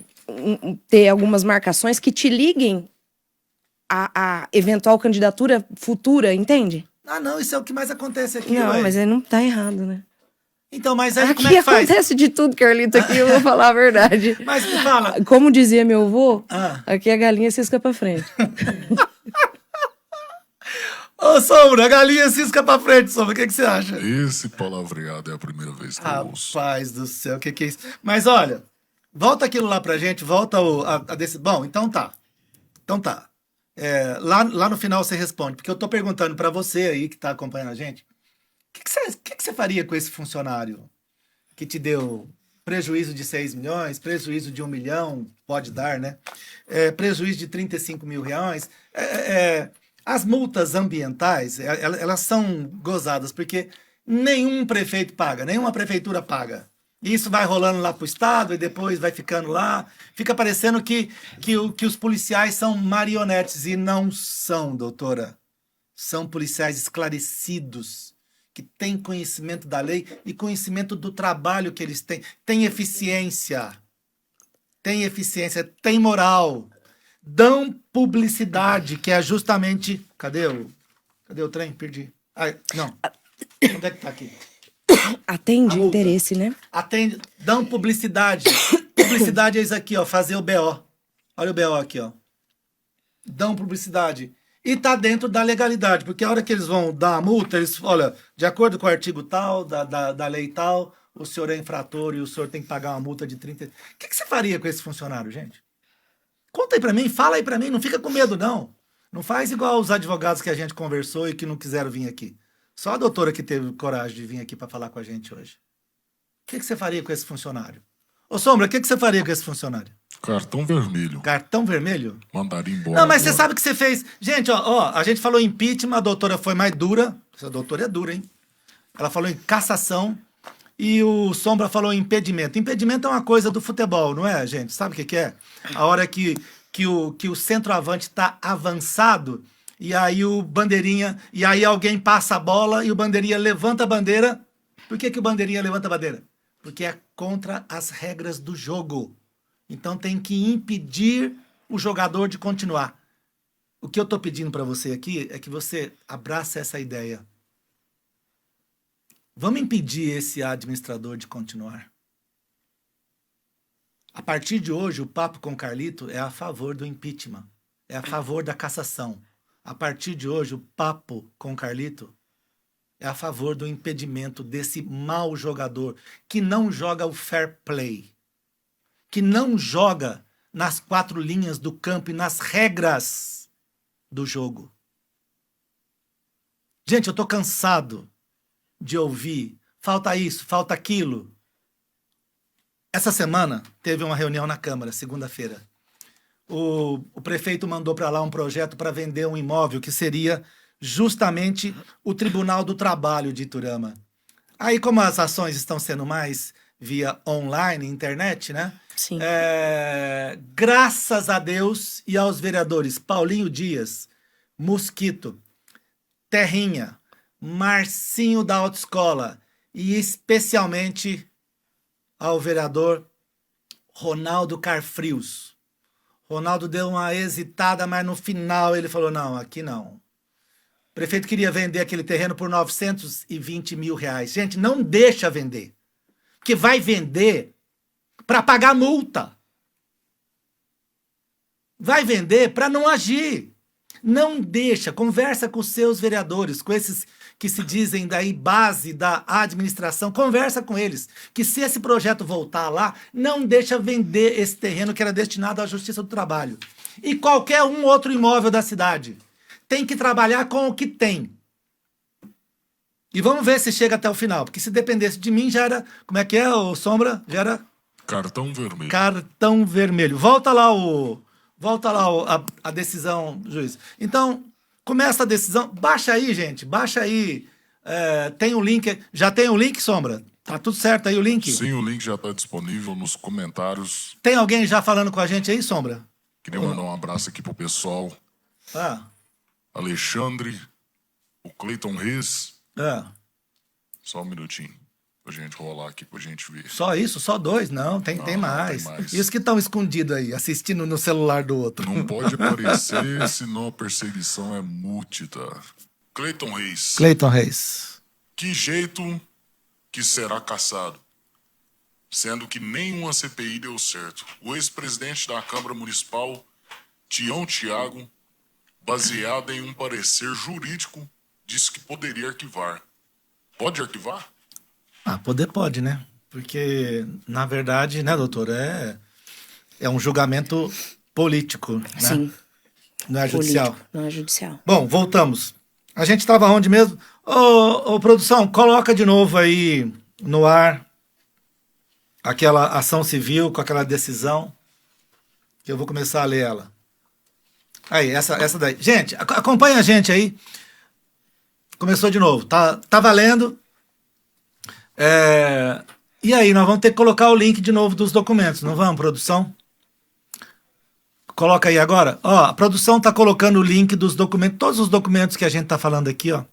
ter algumas marcações que te liguem a eventual candidatura futura, entende? Não, isso é o que mais acontece aqui. Não, mas aí não tá errado, né? Então, mas aí aqui como é que faz? Acontece de tudo, Carlito, aqui eu vou falar a verdade. Mas me fala. Como dizia meu avô, aqui a galinha cisca pra frente. Ô, Sombra, a galinha cisca pra frente, Sombra. O que você acha? Esse palavreado é a primeira vez que eu ouço. Rapaz do céu, o que é isso? Mas olha, volta aquilo lá pra gente, volta desse... Bom, então tá. Lá no final você responde, porque eu tô perguntando pra você aí que tá acompanhando a gente, o que você faria com esse funcionário que te deu prejuízo de 6 milhões, prejuízo de 1 milhão, pode dar, né? Prejuízo de 35 mil reais, as multas ambientais, elas são gozadas, porque nenhum prefeito paga, nenhuma prefeitura paga. Isso vai rolando lá pro estado e depois vai ficando lá. Fica parecendo que os policiais são marionetes, e não são, doutora. São policiais esclarecidos, que têm conhecimento da lei e conhecimento do trabalho que eles têm. Tem eficiência, tem moral. Dão publicidade, que é justamente... Cadê o trem? Perdi. Não. Onde é que tá aqui? Atende interesse, né? Dão publicidade. Publicidade é isso aqui, ó. Fazer o BO. Olha o BO aqui, ó. Dão publicidade. E tá dentro da legalidade, porque a hora que eles vão dar a multa, eles... Olha, de acordo com o artigo tal, da lei tal, o senhor é infrator e o senhor tem que pagar uma multa de 30... O que você faria com esse funcionário, gente? Conta aí pra mim, fala aí pra mim, não fica com medo, não. Não faz igual os advogados que a gente conversou e que não quiseram vir aqui. Só a doutora que teve coragem de vir aqui pra falar com a gente hoje. O que você faria com esse funcionário? Ô, Sombra, o que você faria com esse funcionário? Cartão vermelho. Cartão vermelho? Mandaria embora. Não, mas você sabe o que você fez. Gente, a gente falou impeachment, a doutora foi mais dura. Essa doutora é dura, hein? Ela falou em cassação. E o Sombra falou em impedimento. Impedimento é uma coisa do futebol, não é, gente? Sabe o que é? A hora que o centroavante está avançado e aí o bandeirinha... E aí alguém passa a bola e o bandeirinha levanta a bandeira. Por que o bandeirinha levanta a bandeira? Porque é contra as regras do jogo. Então tem que impedir o jogador de continuar. O que eu tô pedindo para você aqui é que você abrace essa ideia. Vamos impedir esse administrador de continuar. A partir de hoje, o papo com Carlito é a favor do impeachment. É a favor da cassação. A partir de hoje, o papo com Carlito é a favor do impedimento desse mau jogador que não joga o fair play, que não joga nas 4 linhas do campo e nas regras do jogo. Gente, eu tô cansado de ouvir falta isso, falta aquilo. Essa semana teve uma reunião na Câmara, segunda-feira. O prefeito mandou para lá um projeto para vender um imóvel que seria justamente o Tribunal do Trabalho de Iturama. Aí, como as ações estão sendo mais via online, internet, né? Sim. Graças a Deus e aos vereadores Paulinho Dias, Mosquito, Terrinha, Marcinho da Autoescola e especialmente ao vereador Ronaldo Carfrios. Ronaldo deu uma hesitada, mas no final ele falou, não, aqui não. O prefeito queria vender aquele terreno por 920 mil reais. Gente, não deixa vender. Porque vai vender para pagar multa. Vai vender para não agir. Não deixa. Conversa com os seus vereadores, com esses que se dizem daí base da administração. Conversa com eles. Que se esse projeto voltar lá, não deixa vender esse terreno que era destinado à Justiça do Trabalho. E qualquer um outro imóvel da cidade. Tem que trabalhar com o que tem. E vamos ver se chega até o final. Porque se dependesse de mim, já era... Como é que é, ô Sombra? Já era... Cartão vermelho. Cartão vermelho. Volta lá a decisão, juiz. Então, começa a decisão. Baixa aí, gente. Baixa aí. Tem o link. Já tem o link, Sombra? Tá tudo certo aí o link? Sim, o link já está disponível nos comentários. Tem alguém já falando com a gente aí, Sombra? Queria mandar um abraço aqui pro pessoal. Alexandre, o Cleiton Reis. Só um minutinho pra gente rolar aqui, pra gente ver. Só isso? Só 2? Não, tem mais. E os que estão escondidos aí, assistindo no celular do outro? Não pode aparecer, senão a perseguição é múltipla. Cleiton Reis. Cleiton Reis. Que jeito que será caçado? Sendo que nenhuma CPI deu certo. O ex-presidente da Câmara Municipal, Tião Thiago, baseado em um parecer jurídico, disse que poderia arquivar. Pode arquivar? Poder pode, né? Porque, na verdade, né, doutor, é um julgamento político, né? Sim. Não é judicial. Político, não é judicial. Bom, voltamos. A gente estava onde mesmo? Ô, produção, coloca de novo aí no ar aquela ação civil com aquela decisão, que eu vou começar a ler ela. Aí, essa daí. Gente, acompanha a gente aí. Começou de novo. Tá valendo. E aí, nós vamos ter que colocar o link de novo dos documentos, não vamos, produção? Coloca aí agora. Ó, a produção tá colocando o link dos documentos, todos os documentos que a gente tá falando aqui, ó.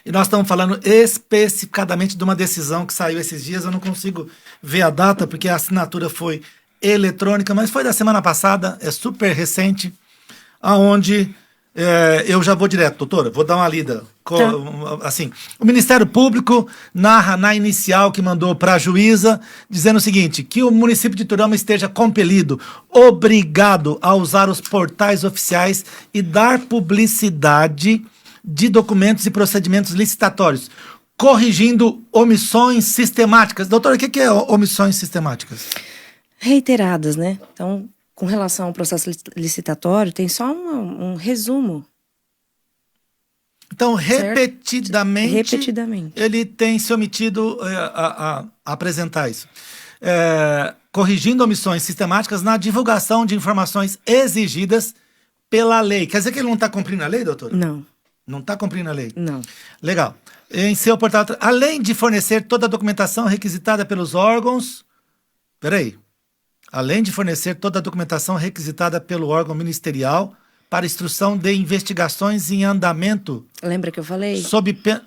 E nós estamos falando especificadamente de uma decisão que saiu esses dias. Eu não consigo ver a data, porque a assinatura foi eletrônica, mas foi da semana passada, é super recente, aonde eu já vou direto, doutora, vou dar uma lida. Assim, o Ministério Público narra na inicial que mandou para a juíza, dizendo o seguinte, que o município de Iturama esteja compelido, obrigado a usar os portais oficiais e dar publicidade de documentos e procedimentos licitatórios, corrigindo omissões sistemáticas. Doutora, o que é omissões sistemáticas? Reiteradas, né? Então, com relação ao processo licitatório, tem só um resumo. Então, repetidamente, ele tem se omitido a apresentar isso. Corrigindo omissões sistemáticas na divulgação de informações exigidas pela lei. Quer dizer que ele não está cumprindo a lei, doutor? Não. Não está cumprindo a lei? Não. Legal. Em seu portal, além de fornecer toda a documentação requisitada pelos órgãos... Além de fornecer toda a documentação requisitada pelo órgão ministerial para instrução de investigações em andamento. Lembra que eu falei? Sob pena... O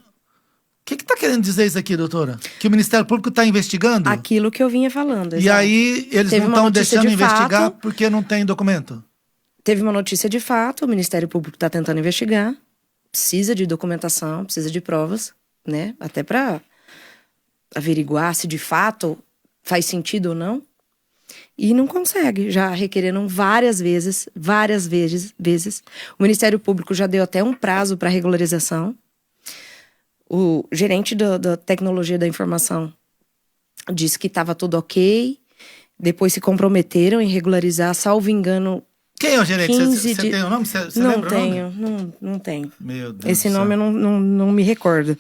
que está querendo dizer isso aqui, doutora? Que o Ministério Público está investigando? Aquilo que eu vinha falando. E aí eles não estão deixando investigar porque não tem documento? Teve uma notícia de fato, o Ministério Público está tentando investigar, precisa de documentação, precisa de provas. né? Até para averiguar se de fato faz sentido ou não. E não consegue. Já requereram várias vezes. O Ministério Público já deu até um prazo para regularização. O gerente da tecnologia da informação disse que estava tudo ok. Depois se comprometeram em regularizar, salvo engano. Quem é o gerente? Você tem o nome? Você não lembra tenho, o nome? não tenho. Meu Deus Esse do nome céu. eu não me recordo.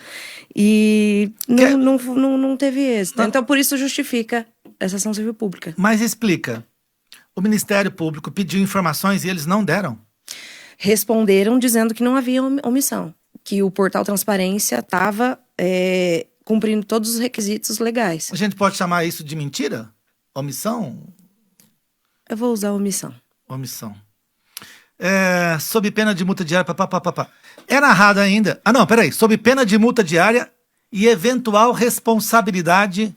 E não teve êxito. Então, por isso justifica essa ação civil pública. Mas explica. O Ministério Público pediu informações e eles não deram? Responderam dizendo que não havia omissão. Que o portal Transparência estava cumprindo todos os requisitos legais. A gente pode chamar isso de mentira? Omissão? Eu vou usar omissão. Omissão. Sob pena de multa diária. É narrado ainda. Sob pena de multa diária e eventual responsabilidade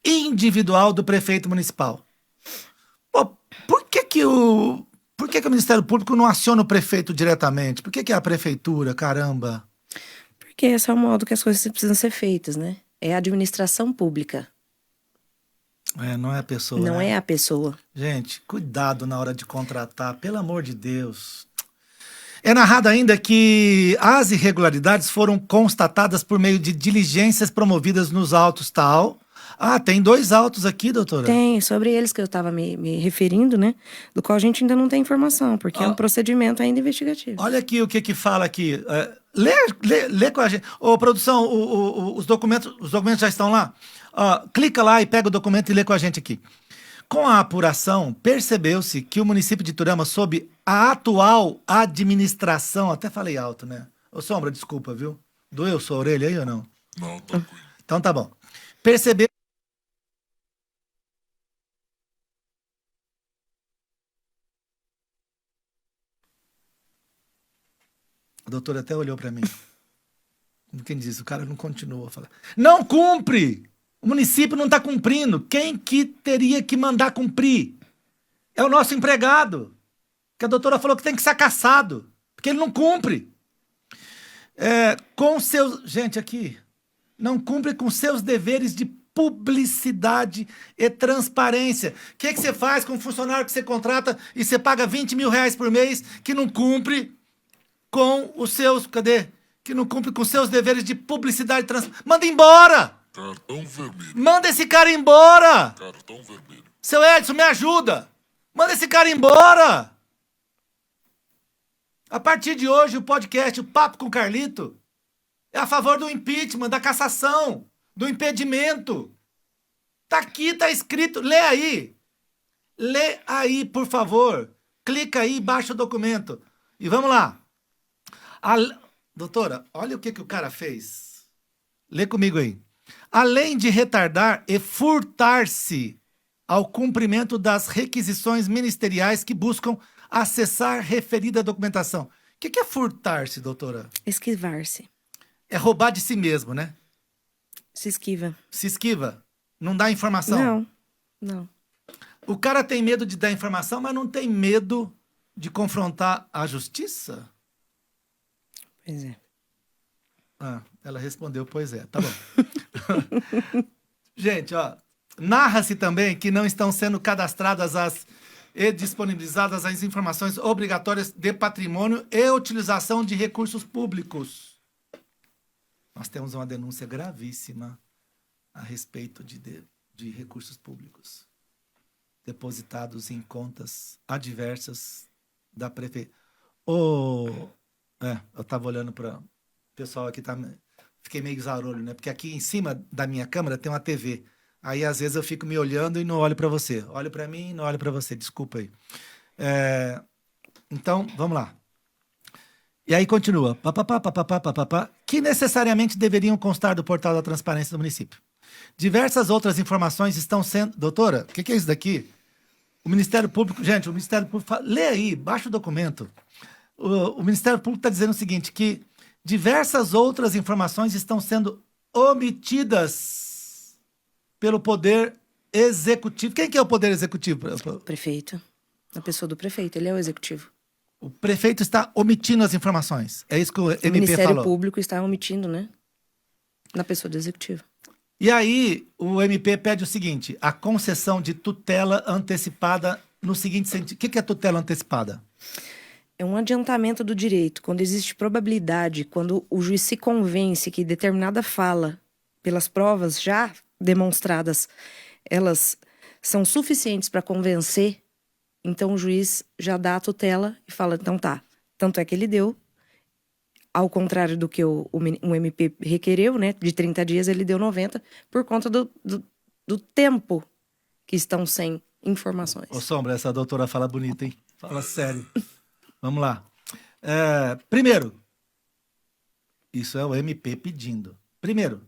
individual do prefeito municipal. Pô, por que o Ministério Público não aciona o prefeito diretamente? Por que é a prefeitura, caramba? Porque esse é o modo que as coisas precisam ser feitas, né? É a administração pública. Não é a pessoa. Não né? é a pessoa. Gente, cuidado na hora de contratar, pelo amor de Deus. É narrado ainda que as irregularidades foram constatadas por meio de diligências promovidas nos autos tal. Tem 2 autos aqui, doutora? Tem, sobre eles que eu estava me referindo, né? Do qual a gente ainda não tem informação, porque é um procedimento ainda investigativo. Olha aqui o que fala aqui. Lê com a gente. Ô, produção, os documentos já estão lá? Clica lá e pega o documento e lê com a gente aqui. Com a apuração, percebeu-se que o município de Iturama, sob a atual administração... Até falei alto, né? Ô, Sombra, desculpa, viu? Doeu sua orelha aí ou não? Não, tranquilo. Então tá bom. Percebeu... A doutora até olhou para mim. Quem diz? O cara não continuou a falar. Não cumpre! O município não está cumprindo. Quem que teria que mandar cumprir? É o nosso empregado. Que a doutora falou que tem que ser caçado. Porque ele não cumpre. Gente, aqui. Não cumpre com seus deveres de publicidade e transparência. O que você faz com um funcionário que você contrata e você paga 20 mil reais por mês que não cumpre com os seus... Cadê? Que não cumpre com seus deveres de publicidade e transparência. Manda embora! Cartão vermelho. Manda esse cara embora! Cartão vermelho. Seu Edson, me ajuda! Manda esse cara embora! A partir de hoje, o podcast, o Papo com Carlito, é a favor do impeachment, da cassação, do impedimento. Tá aqui, tá escrito. Lê aí. Lê aí, por favor. Clica aí, baixa o documento. E vamos lá. Doutora, olha o que o cara fez. Lê comigo aí. Além de retardar e furtar-se ao cumprimento das requisições ministeriais que buscam acessar referida documentação. O que é furtar-se, doutora? Esquivar-se. É roubar de si mesmo, né? Se esquiva. Se esquiva. Não dá informação. Não. O cara tem medo de dar informação, mas não tem medo de confrontar a justiça? Pois é. Ela respondeu, pois é. Tá bom. Gente, narra-se também que não estão sendo cadastradas e disponibilizadas as informações obrigatórias de patrimônio e utilização de recursos públicos. Nós temos uma denúncia gravíssima a respeito de recursos públicos depositados em contas adversas da prefeitura. Eu estava olhando para o pessoal aqui, fiquei meio zarolho, né? Porque aqui em cima da minha câmera tem uma TV. Aí, às vezes, eu fico me olhando e não olho para você. Olho para mim e não olho para você. Desculpa aí. Então, vamos lá. E aí continua. Que necessariamente deveriam constar do portal da transparência do município. Diversas outras informações estão sendo... Doutora, o que é isso daqui? O Ministério Público... Gente, o Ministério Público... Lê aí, baixa o documento. O Ministério Público está dizendo o seguinte, que diversas outras informações estão sendo omitidas pelo Poder Executivo. Quem que é o Poder Executivo? Prefeito. A pessoa do prefeito, ele é o executivo. O prefeito está omitindo as informações. É isso que o MP Ministério falou. Público está omitindo, né? Na pessoa do executivo. E aí, o MP pede o seguinte, a concessão de tutela antecipada no seguinte sentido. O que é tutela antecipada? É um adiantamento do direito. Quando existe probabilidade, quando o juiz se convence que determinada fala, pelas provas já demonstradas, elas são suficientes para convencer, então o juiz já dá a tutela e fala, então tá. Tanto é que ele deu, ao contrário do que o MP requereu, né, de 30 dias, ele deu 90, por conta do tempo que estão sem informações. Ô, Sombra, essa doutora fala bonito, hein? Fala sério. Vamos lá. Primeiro, isso é o MP pedindo. Primeiro,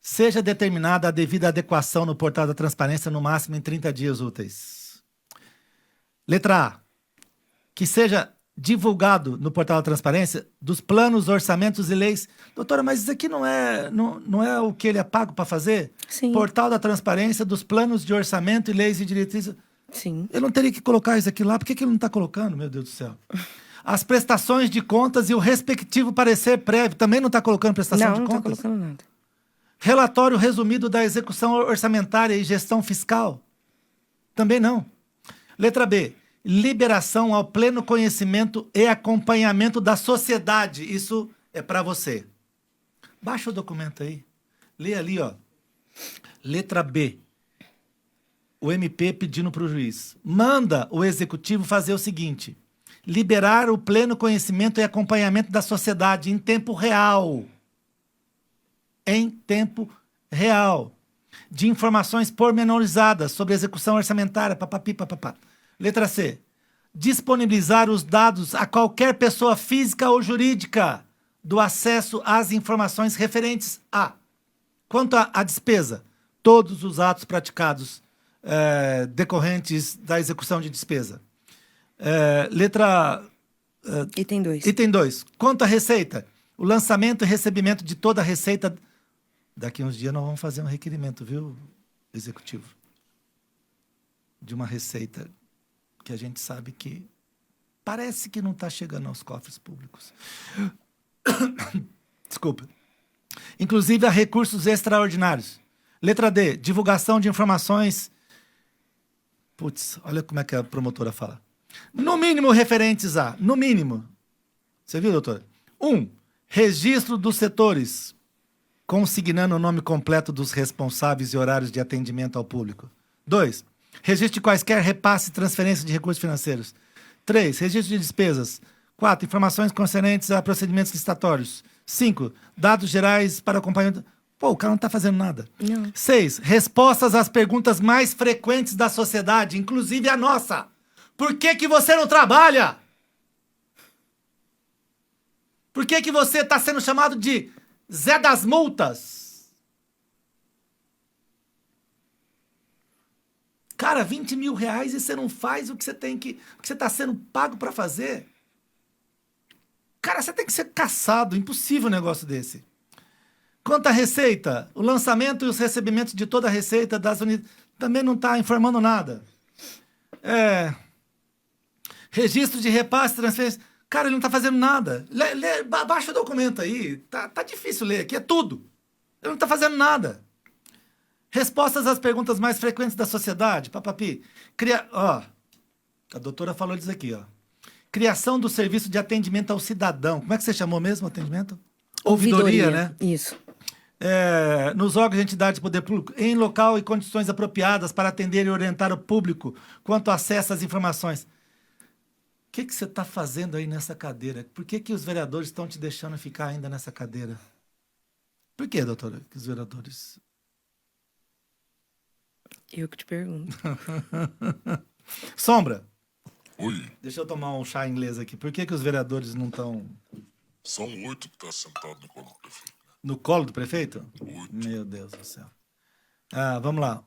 seja determinada a devida adequação no portal da transparência no máximo em 30 dias úteis. Letra A. Que seja divulgado no portal da transparência dos planos, orçamentos e leis. Doutora, mas isso aqui não é o que ele é pago para fazer? Sim. Portal da transparência dos planos de orçamento e leis e diretrizes. Sim. Eu não teria que colocar isso aqui lá. Por que ele não está colocando, meu Deus do céu? As prestações de contas e o respectivo parecer prévio. Também não está colocando prestação de contas? Não está colocando nada. Relatório resumido da execução orçamentária e gestão fiscal. Também não. Letra B. Liberação ao pleno conhecimento e acompanhamento da sociedade. Isso é para você. Baixa o documento aí. Lê ali, ó. Letra B. O MP pedindo para o juiz. Manda o executivo fazer o seguinte. Liberar o pleno conhecimento e acompanhamento da sociedade em tempo real. Em tempo real. De informações pormenorizadas sobre a execução orçamentária. Papapi, papapá. Letra C. Disponibilizar os dados a qualquer pessoa física ou jurídica do acesso às informações referentes a. Quanto à despesa, todos os atos praticados decorrentes da execução de despesa. Letra... Item 2. Item 2. Quanto à receita, o lançamento e recebimento de toda a receita. Daqui a uns dias nós vamos fazer um requerimento, viu, executivo? De uma receita que a gente sabe que parece que não está chegando aos cofres públicos. Desculpa. Inclusive a recursos extraordinários. Letra D. Divulgação de informações. Putz, olha como é que a promotora fala. No mínimo referentes a. No mínimo. Você viu, doutora? 1. Registro dos setores, consignando o nome completo dos responsáveis e horários de atendimento ao público. 2. Registro de quaisquer repasse e transferência de recursos financeiros. 3. Registro de despesas. 4. Informações concernentes a procedimentos licitatórios. 5. Dados gerais para acompanhamento. Pô, o cara não está fazendo nada. Não. 6. Respostas às perguntas mais frequentes da sociedade, inclusive a nossa. Por que você não trabalha? Por que você está sendo chamado de Zé das Multas? Cara, 20 mil reais e você não faz o que você tem que... O que você está sendo pago para fazer? Cara, você tem que ser caçado. Impossível um negócio desse. Quanto à receita, o lançamento e os recebimentos de toda a receita das unidades... Também não está informando nada. Registro de repasse, transferência... Cara, ele não está fazendo nada. Baixa o documento aí. Tá difícil ler aqui, é tudo. Ele não está fazendo nada. Respostas às perguntas mais frequentes da sociedade. Papapi. A doutora falou disso aqui, ó. Criação do serviço de atendimento ao cidadão. Como é que você chamou mesmo o atendimento? Ouvidoria, né? Isso. Nos órgãos de entidades de poder público, em local e condições apropriadas para atender e orientar o público quanto ao acesso às informações. O que você está fazendo aí nessa cadeira? Por que os vereadores estão te deixando ficar ainda nessa cadeira? Por que, doutora, que os vereadores... Eu que te pergunto. Sombra. Oi. Deixa eu tomar um chá inglês aqui. Por que os vereadores não estão... São 8 que estão sentados no colo do prefeito. No colo do prefeito? 8. Meu Deus do céu. Vamos lá.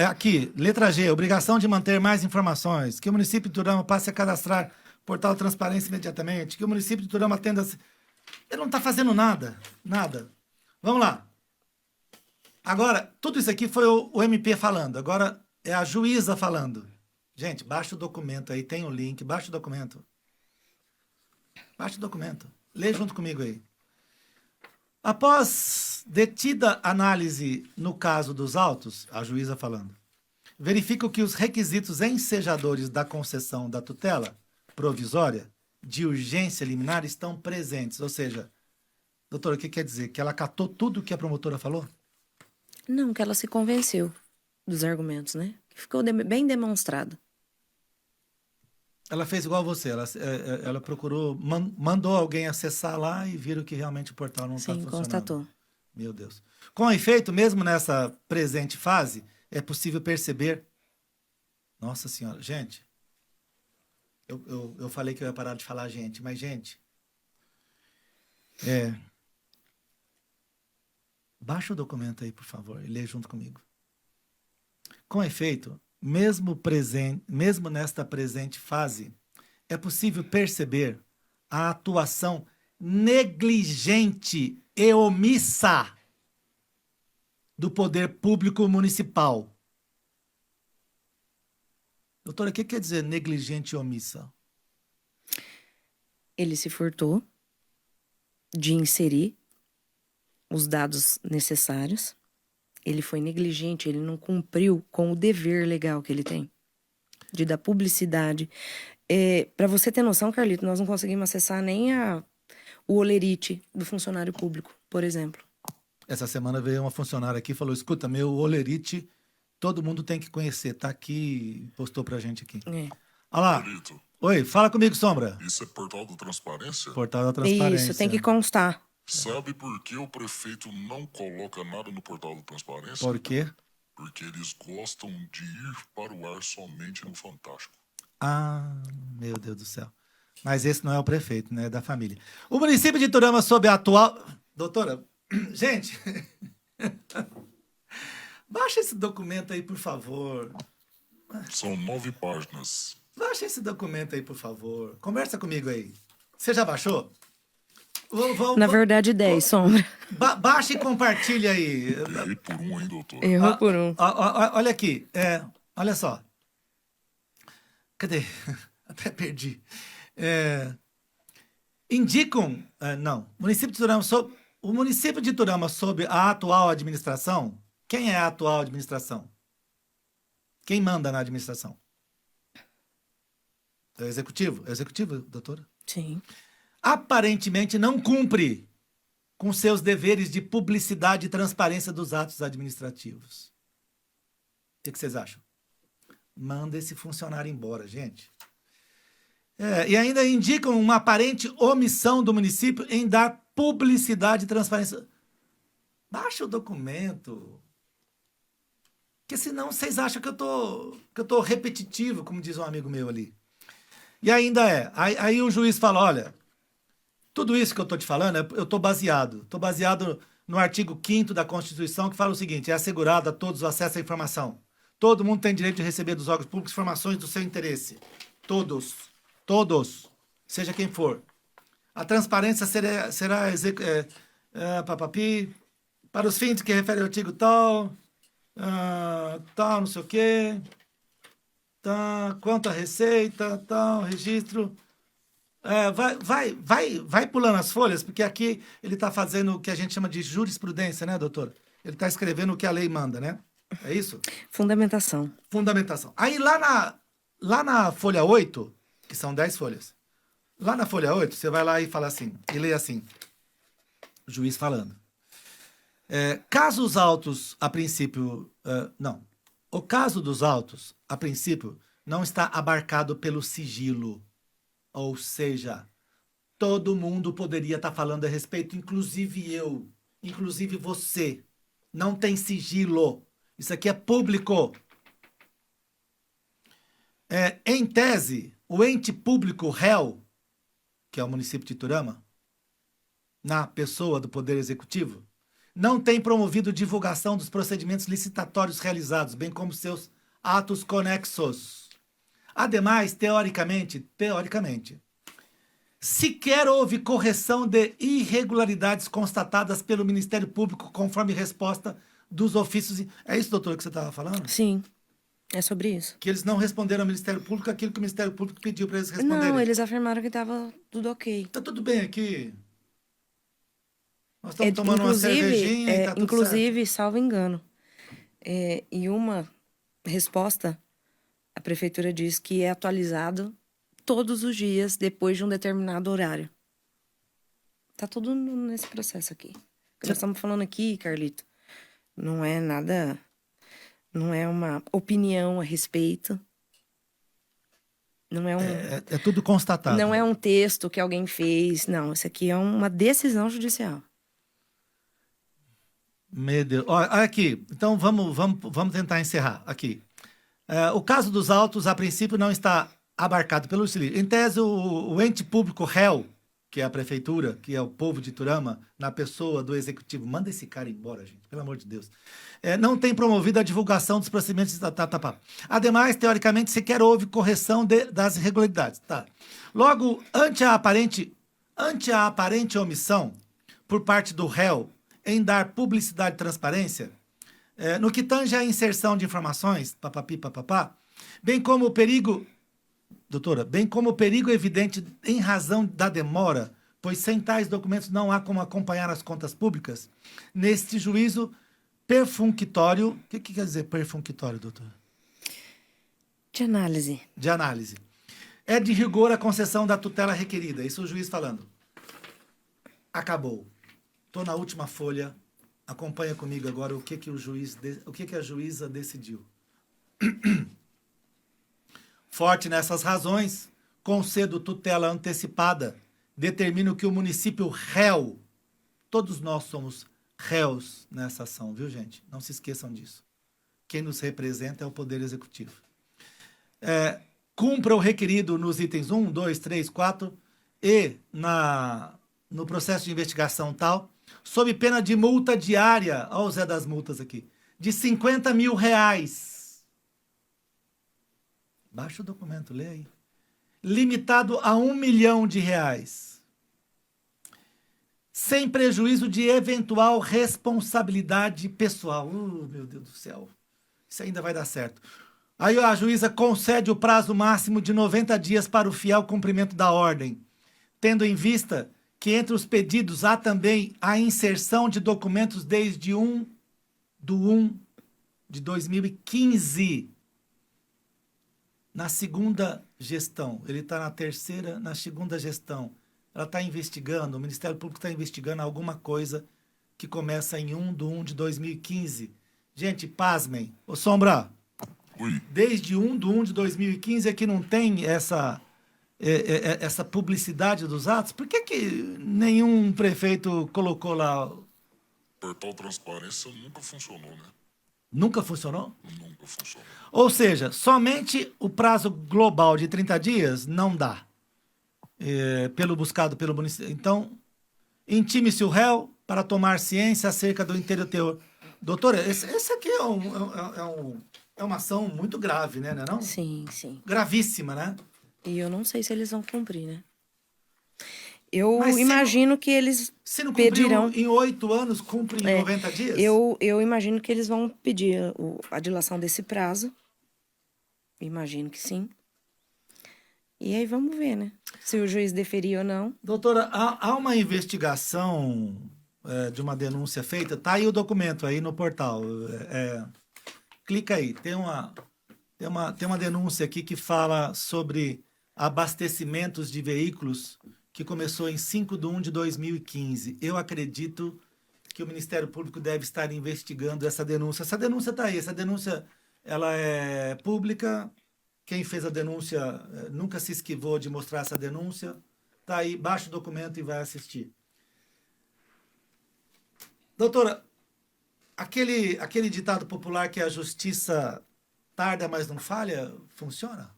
Aqui, letra G. Obrigação de manter mais informações. Que o município de Turama passe a cadastrar portal de transparência imediatamente. Que o município de Turama atenda... Ele não está fazendo nada. Nada. Vamos lá. Agora, tudo isso aqui foi o MP falando. Agora é a juíza falando. Gente, baixa o documento aí. Tem o link. Baixa o documento. Baixa o documento. Lê junto comigo aí. Após detida análise no caso dos autos, a juíza falando, verifico que os requisitos ensejadores da concessão da tutela provisória de urgência liminar estão presentes. Ou seja, doutora, o que quer dizer? Que ela catou tudo o que a promotora falou? Não, que ela se convenceu dos argumentos, né? Que ficou bem demonstrado. Ela fez igual você, ela procurou, mandou alguém acessar lá e viram que realmente o portal não está Sim, funcionando. constatou. Meu Deus. Com efeito, mesmo nessa presente fase, é possível perceber... Nossa Senhora, gente, eu falei que eu ia parar de falar gente, mas gente, baixa o documento aí, por favor, e lê junto comigo. Com efeito, mesmo nesta presente fase, é possível perceber a atuação negligente e omissa do poder público municipal. Doutora, o que quer dizer negligente e omissa? Ele se furtou de inserir os dados necessários. Ele foi negligente, ele não cumpriu com o dever legal que ele tem de dar publicidade. Para você ter noção, Carlito, nós não conseguimos acessar nem o holerite do funcionário público, por exemplo. Essa semana veio uma funcionária aqui e falou, escuta, meu holerite, todo mundo tem que conhecer, tá aqui, postou pra gente aqui. Olha lá. Carlito, Oi, fala comigo, Sombra. isso é portal da transparência? Portal da Transparência. Isso, tem que constar. Sabe por que o prefeito não coloca nada no portal da transparência? Por quê? Porque eles gostam de ir para o ar somente no Fantástico. Ah, meu Deus do céu. Mas esse não é o prefeito, né? É da família. O município de Iturama, sob a atual... Doutora, gente... Baixa esse documento aí, por favor. São 9 páginas. Baixa esse documento aí, por favor. Conversa comigo aí. Você já baixou? Na verdade, 10, Sombra. Baixa e compartilha aí. Errei por um, hein, doutor? Errou por um. Olha aqui. Olha só. Cadê? Até perdi. Indicam... não. Município de Iturama, o município de Iturama, sob a atual administração... Quem é a atual administração? Quem manda na administração? É o executivo? É o executivo, doutora? Sim. Aparentemente não cumpre com seus deveres de publicidade e transparência dos atos administrativos. O que vocês acham? Manda esse funcionário embora, gente. E ainda indicam uma aparente omissão do município em dar publicidade e transparência. Baixa o documento. Porque senão vocês acham que eu tô repetitivo, como diz um amigo meu ali. E ainda aí o juiz fala, olha, tudo isso que eu tô te falando, eu tô baseado no artigo 5º da Constituição, que fala o seguinte, é assegurado a todos o acesso à informação. Todo mundo tem direito de receber dos órgãos públicos informações do seu interesse. Todos, seja quem for. A transparência será para os fins que refere ao artigo tal, não sei o quê, quanto à receita, tal, registro. Vai pulando as folhas, porque aqui ele está fazendo o que a gente chama de jurisprudência, né, doutor? Ele está escrevendo o que a lei manda, né? É isso? Fundamentação. Aí lá na folha 8, que são 10 folhas, lá na folha 8, você vai lá e fala assim, e lê assim, o juiz falando. Caso os autos, a princípio... O caso dos autos, a princípio, não está abarcado pelo sigilo. Ou seja, todo mundo poderia estar falando a respeito, inclusive eu, inclusive você. Não tem sigilo. Isso aqui é público. Em tese, o ente público réu, que é o município de Iturama, na pessoa do Poder Executivo, não tem promovido divulgação dos procedimentos licitatórios realizados, bem como seus atos conexos. Ademais, teoricamente, sequer houve correção de irregularidades constatadas pelo Ministério Público conforme resposta dos ofícios... É isso, doutor, que você estava falando? Sim, é sobre isso. Que eles não responderam ao Ministério Público aquilo que o Ministério Público pediu para eles responderem. Não, eles afirmaram que estava tudo ok. Tá tudo bem aqui. Nós estamos tomando uma cervejinha e tá tudo inclusive, certo. salvo engano, em uma resposta, a prefeitura diz que é atualizado todos os dias depois de um determinado horário. Tá tudo nesse processo aqui. O que nós estamos falando aqui, Carlito, não é nada, não é uma opinião a respeito. Não é É tudo constatado. Não é um texto que alguém fez. Não, isso aqui é uma decisão judicial. Meu Deus. Olha aqui. Então, vamos tentar encerrar aqui. O caso dos autos, a princípio, não está abarcado pelo auxílio. Em tese, o ente público réu, que é a prefeitura, que é o povo de Iturama, na pessoa do executivo, manda esse cara embora, gente, pelo amor de Deus, não tem promovido a divulgação dos procedimentos. Ademais, teoricamente, sequer houve correção das irregularidades. Tá. Logo, ante a aparente omissão por parte do réu em dar publicidade e transparência, no que tange à inserção de informações, bem como o perigo evidente em razão da demora, pois sem tais documentos não há como acompanhar as contas públicas, neste juízo perfunctório. O que quer dizer perfunctório, doutor? De análise. De análise. É de rigor a concessão da tutela requerida. Isso o juiz falando. Acabou. Estou na última folha. Acompanha comigo agora o que a juíza decidiu. Forte nessas razões, concedo tutela antecipada, determino que o município réu, todos nós somos réus nessa ação, viu, gente? Não se esqueçam disso. Quem nos representa é o Poder Executivo. Cumpra o requerido nos itens 1, 2, 3, 4 e no processo de investigação tal, sob pena de multa diária, olha o Zé das multas aqui, de R$50 mil. Baixa o documento, lê aí. Limitado a R$1 milhão. Sem prejuízo de eventual responsabilidade pessoal. Meu Deus do céu. Isso ainda vai dar certo. Aí a juíza concede o prazo máximo de 90 dias para o fiel cumprimento da ordem, tendo em vista que entre os pedidos há também a inserção de documentos desde 1/1/2015. Na segunda gestão, ele está na segunda gestão. Ela está investigando, o Ministério Público está investigando alguma coisa que começa em 1/1/2015. Gente, pasmem. Ô, Sombra, Oi. desde 1/1/2015 é que não tem essa publicidade dos atos? Por que nenhum prefeito colocou lá? O portal Transparência nunca funcionou, né? Nunca funcionou? Nunca funcionou. Ou seja, somente o prazo global de 30 dias não dá. Pelo buscado pelo município. Então, intime-se o réu para tomar ciência acerca do inteiro teor. Doutora, esse aqui é uma ação muito grave, né? Não? Sim, sim. Gravíssima, né? E eu não sei se eles vão cumprir, né? Eu Mas imagino que eles se não cumpriu pedirão... em 8 anos, cumpre em 90 dias? Eu imagino que eles vão pedir a dilação desse prazo. Imagino que sim. E aí vamos ver, né? Se o juiz deferir ou não. Doutora, há uma investigação de uma denúncia feita. Tá aí o documento aí no portal. Clica aí. Tem uma denúncia aqui que fala sobre abastecimentos de veículos que começou em 5/1/2015. Eu acredito que o Ministério Público deve estar investigando essa denúncia. Essa denúncia está aí. Essa denúncia ela é pública. Quem fez a denúncia nunca se esquivou de mostrar essa denúncia. Está aí, baixa o documento e vai assistir. Doutora, aquele ditado popular que a justiça tarda, mas não falha, funciona?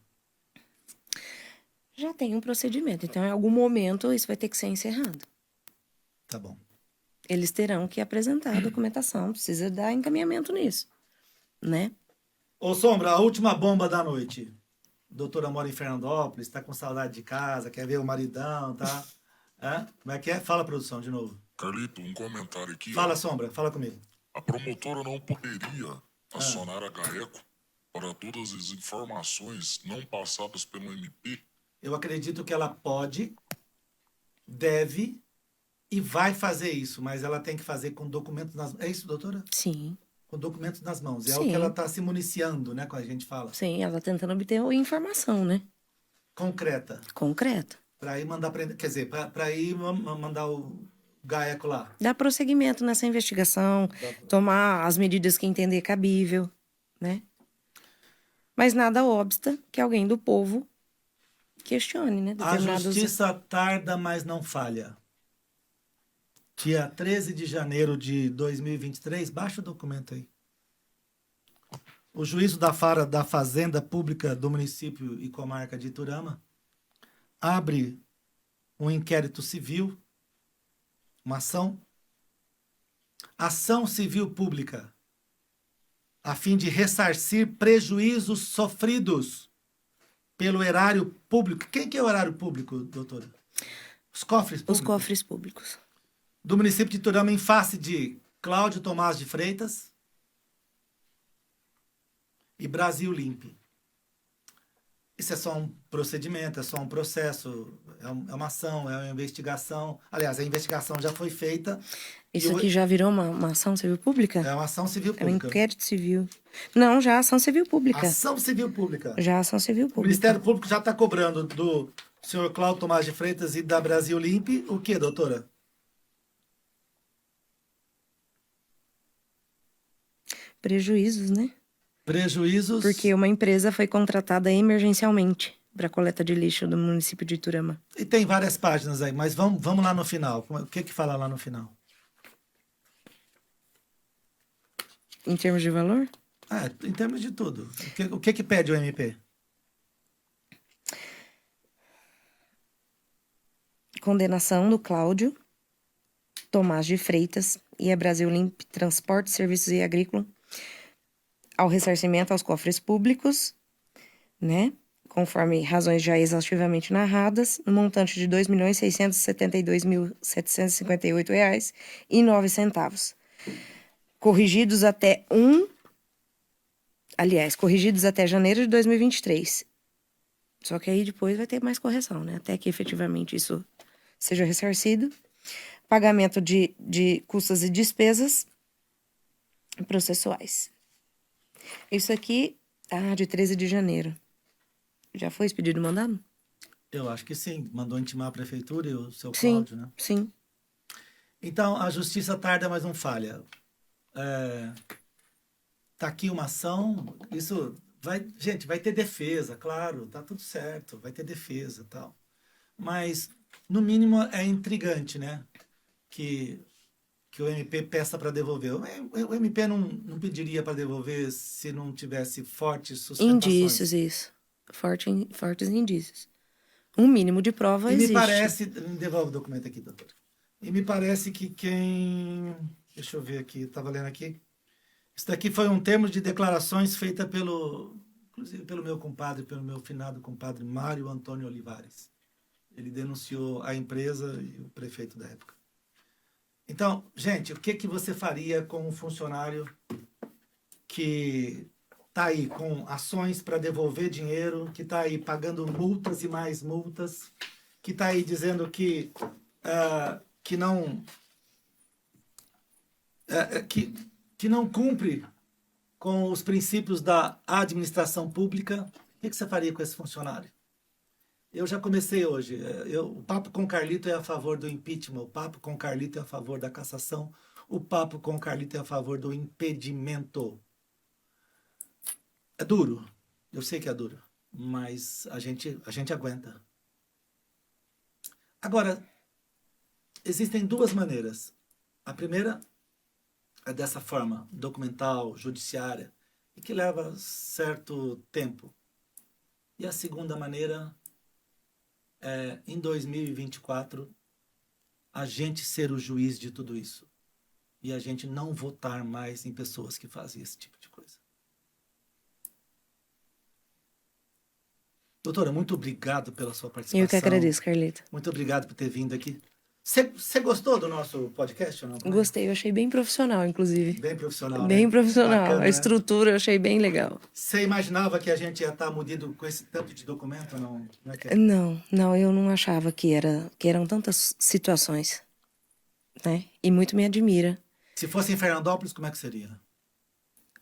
Já tem um procedimento. Então, em algum momento, isso vai ter que ser encerrado. Tá bom. Eles terão que apresentar a documentação. Precisa dar encaminhamento nisso, né? Ô, Sombra, a última bomba da noite. Doutora mora em Fernandópolis, tá com saudade de casa, quer ver o maridão, tá? Como é que é? Fala, produção, de novo. Carlito, um comentário aqui. Fala, Sombra, fala comigo. A promotora não poderia acionar a GAECO para todas as informações não passadas pelo MP? Eu acredito que ela pode, deve e vai fazer isso, mas ela tem que fazer com documentos nas mãos. É isso, doutora? Sim. Com documentos nas mãos. É Sim. o que ela está se municiando, né? Quando a gente fala. Sim, ela tentando obter informação, né? Concreta. Concreta. Para ir mandar prender. Quer dizer, para ir mandar o GAECO lá. Dar prosseguimento nessa investigação, tomar as medidas que entender cabível, né? Mas nada obsta que alguém do povo questione, né? A justiça tarda, mas não falha. Dia 13 de janeiro de 2023, baixa o documento aí. O juízo da Fazenda Pública do município e comarca de Iturama abre um inquérito civil, uma ação civil pública, a fim de ressarcir prejuízos sofridos pelo erário público. Quem que é o erário público, doutora? Os cofres públicos? Os cofres públicos. Do município de Iturama em face de Cláudio Tomás de Freitas e Brasil Limp. Isso é só um procedimento, é só um processo, é uma ação, é uma investigação. Aliás, a investigação já foi feita. Isso aqui já virou uma ação civil pública? É uma ação civil É um pública. inquérito civil. Não, já ação civil pública. Ação civil pública. Já ação civil O pública. Ministério Público já está cobrando do senhor Cláudio Tomás de Freitas e da Brasil Limp o quê, doutora? Prejuízos, né? Prejuízos. Porque uma empresa foi contratada emergencialmente para a coleta de lixo do município de Iturama. E tem várias páginas aí, mas vamos lá no final. O que fala lá no final? Em termos de valor? Em termos de tudo. O que pede o MP? Condenação do Cláudio Tomás de Freitas e a Brasil Limp Transporte, Serviços e Agrícola ao ressarcimento aos cofres públicos, né? Conforme razões já exaustivamente narradas, no montante de R$ 2.672.758,09. Corrigidos até janeiro de 2023. Só que aí depois vai ter mais correção, né? Até que efetivamente isso seja ressarcido. Pagamento de custas e despesas processuais. Isso aqui, de 13 de janeiro. Já foi esse pedido mandado? Eu acho que sim. Mandou intimar a prefeitura e o seu Sim, Cláudio, né? sim. Então, a justiça tarda, mas não falha. Tá aqui uma ação. Isso gente, vai ter defesa, claro. Tá tudo certo. Vai ter defesa e tal. Mas, no mínimo, é intrigante, né? Que o MP peça para devolver. O MP não pediria para devolver se não tivesse fortes sustentações. Indícios, isso. Fortes indícios. Um mínimo de prova E existe. me parece... Me devolve o documento aqui, doutor. E me parece que quem... Deixa eu ver aqui, estava lendo aqui. Isso daqui foi um termo de declarações feita inclusive pelo meu compadre, pelo meu finado compadre Mário Antônio Olivares. Ele denunciou a empresa e o prefeito da época. Então, gente, o que você faria com um funcionário que está aí com ações para devolver dinheiro, que está aí pagando multas e mais multas, que está aí dizendo que não cumpre com os princípios da administração pública? O que você faria com esse funcionário? Eu já comecei hoje. O papo com o Carlito é a favor do impeachment, o papo com o Carlito é a favor da cassação, o papo com o Carlito é a favor do impedimento. É duro, eu sei que é duro, mas a gente aguenta. Agora, existem duas maneiras. A primeira é dessa forma, documental, judiciária, e que leva certo tempo. E a segunda maneira em 2024, a gente ser o juiz de tudo isso. E a gente não votar mais em pessoas que fazem esse tipo de coisa. Doutora, muito obrigado pela sua participação. Eu que agradeço, Carlito. Muito obrigado por ter vindo aqui. Você gostou do nosso podcast ou não? Gostei, eu achei bem profissional, inclusive. Bem profissional, Bem né? profissional. Bacana, A estrutura eu achei bem legal. Você imaginava que a gente ia estar munido com esse tanto de documento? Não, Não, eu não achava que eram tantas situações. né? E muito me admira. Se fosse em Fernandópolis, como é que seria?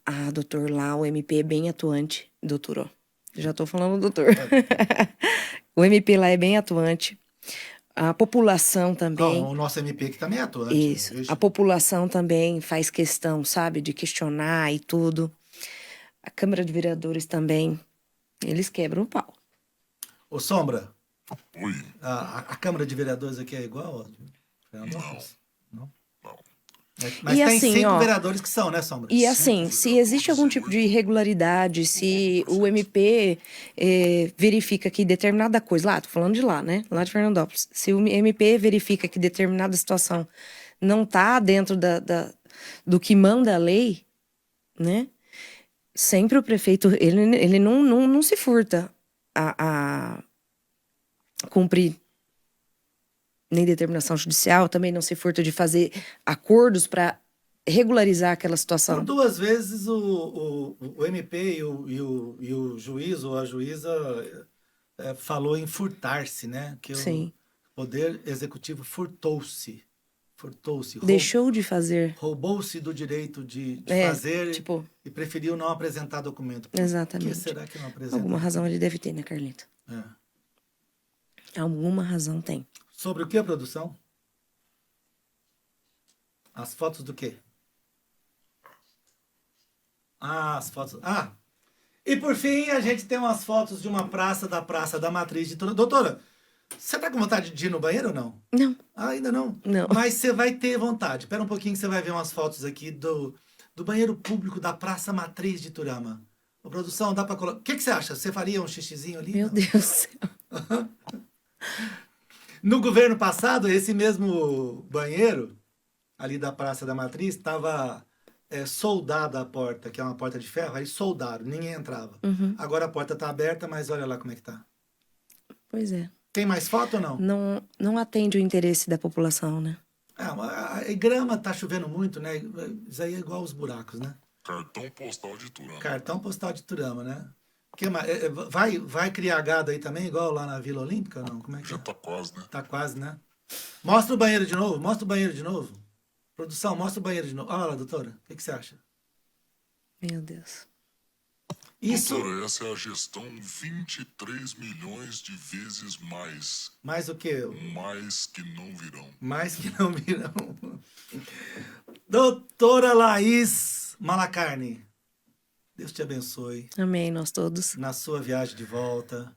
Ah, doutor, lá o MP é bem atuante. Doutor, ó. Já tô falando doutor. O MP lá é bem atuante. A população também. O nosso MP aqui também é atuante. Isso. A população também faz questão, sabe, de questionar e tudo. A Câmara de Vereadores também. Eles quebram o pau. Ô, Sombra, Oi. a Câmara de Vereadores aqui é igual a Fernandópolis? Não. Mas E tem assim, 5 ó, vereadores que são, né, Sombra? E assim, se existe algum tipo de irregularidade, se o MP verifica que determinada coisa, lá, tô falando de lá, né? Lá de Fernandópolis. Se o MP verifica que determinada situação não tá dentro do que manda a lei, né? Sempre o prefeito, ele não se furta a cumprir nem determinação judicial, também não se furta de fazer acordos para regularizar aquela situação. Por 2 vezes o MP e o juiz ou a juíza falou em furtar-se, né? Que Sim. o Poder Executivo furtou-se. Deixou de fazer. Roubou-se do direito de fazer e preferiu não apresentar documento. Exatamente. Por que será que não apresentou? Alguma razão ele deve ter, né, Carlito? Alguma razão tem. Sobre o que a produção? As fotos do quê? As fotos... E por fim, a gente tem umas fotos de uma praça da Matriz de Turama. Doutora, você tá com vontade de ir no banheiro ou não? Não. Ainda não? Não. Mas você vai ter vontade. Espera um pouquinho que você vai ver umas fotos aqui do banheiro público da Praça Matriz de Turama. Ô, produção, dá pra colocar... O que você acha? Você faria um xixizinho ali? Meu não? Deus do céu. No governo passado, esse mesmo banheiro, ali da Praça da Matriz, estava soldada a porta, que é uma porta de ferro, aí soldaram, ninguém entrava. Uhum. Agora a porta está aberta, mas olha lá como é que tá. Pois é. Tem mais foto ou não? Não atende o interesse da população, né? A grama tá chovendo muito, né? Isso aí é igual os buracos, né? Cartão postal de Turama. Cartão postal de Turama, né? Vai criar gado aí também, igual lá na Vila Olímpica ou não? Como é que Já tá quase, né? Tá quase, né? Mostra o banheiro de novo. Produção, mostra o banheiro de novo. Olha lá, doutora, o que você acha? Meu Deus. Isso... Doutora, essa é a gestão 23 milhões de vezes mais. Mais o quê? Mais que não virão. Mais que não virão. Doutora Laís Malacarne, Deus te abençoe. Amém, nós todos. Na sua viagem de volta,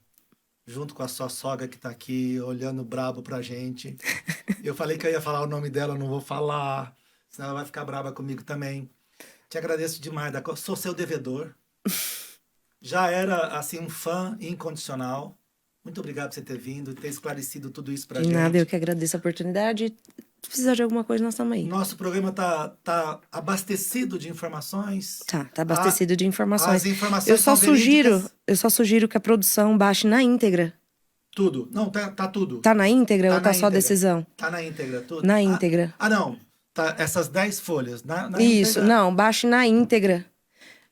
junto com a sua sogra que tá aqui, olhando brabo pra gente. Eu falei que eu ia falar o nome dela, não vou falar, senão ela vai ficar braba comigo também. Te agradeço demais, sou seu devedor. Já era, assim, um fã incondicional. Muito obrigado por você ter vindo e ter esclarecido tudo isso pra gente. De nada, eu que agradeço a oportunidade. Se precisar de alguma coisa, nós estamos aí. Nosso programa tá abastecido de informações. Tá abastecido de informações. As informações eu só são verídicas. sugiro que a produção baixe na íntegra. Tudo. Não, tá tudo. Tá na íntegra Tá ou tá na só íntegra. decisão? Tá na íntegra, tudo. Na íntegra. Não. Tá, essas 10 folhas. Na Isso, íntegra. não, baixe na íntegra.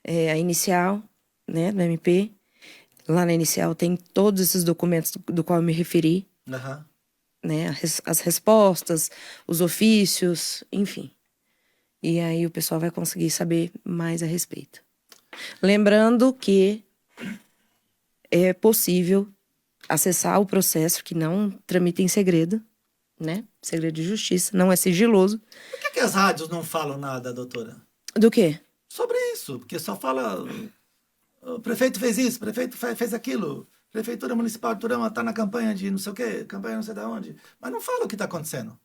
A inicial, né, do MP. Lá na inicial tem todos esses documentos do qual eu me referi. Aham. Né, as respostas, os ofícios, enfim. E aí o pessoal vai conseguir saber mais a respeito. Lembrando que é possível acessar o processo, que não tramita em segredo, né? Segredo de justiça, não é sigiloso. Por que as rádios não falam nada, doutora? Do quê? Sobre isso, porque só fala... O prefeito fez isso, o prefeito fez aquilo. Prefeitura Municipal de Turama tá na campanha de não sei o quê, campanha não sei de onde. Mas não fala o que tá acontecendo.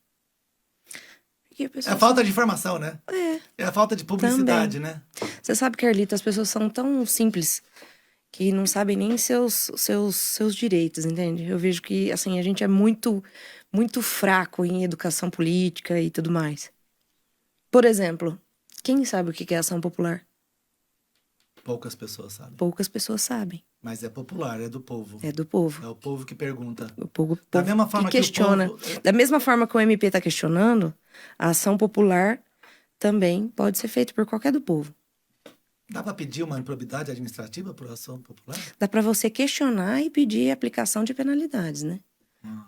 É a falta de informação, né? É a falta de publicidade, também. Né? Você sabe, Carlito, as pessoas são tão simples que não sabem nem seus direitos, entende? Eu vejo que, assim, a gente é muito, muito fraco em educação política e tudo mais. Por exemplo, quem sabe o que é ação popular? Poucas pessoas sabem. Poucas pessoas sabem. Mas é popular, é do povo. É do povo. É o povo que pergunta. O povo Da mesma forma que questiona. que o povo... Da mesma forma que o MP está questionando, a ação popular também pode ser feita por qualquer do povo. Dá para pedir uma improbidade administrativa por ação popular? Dá para você questionar e pedir aplicação de penalidades, né?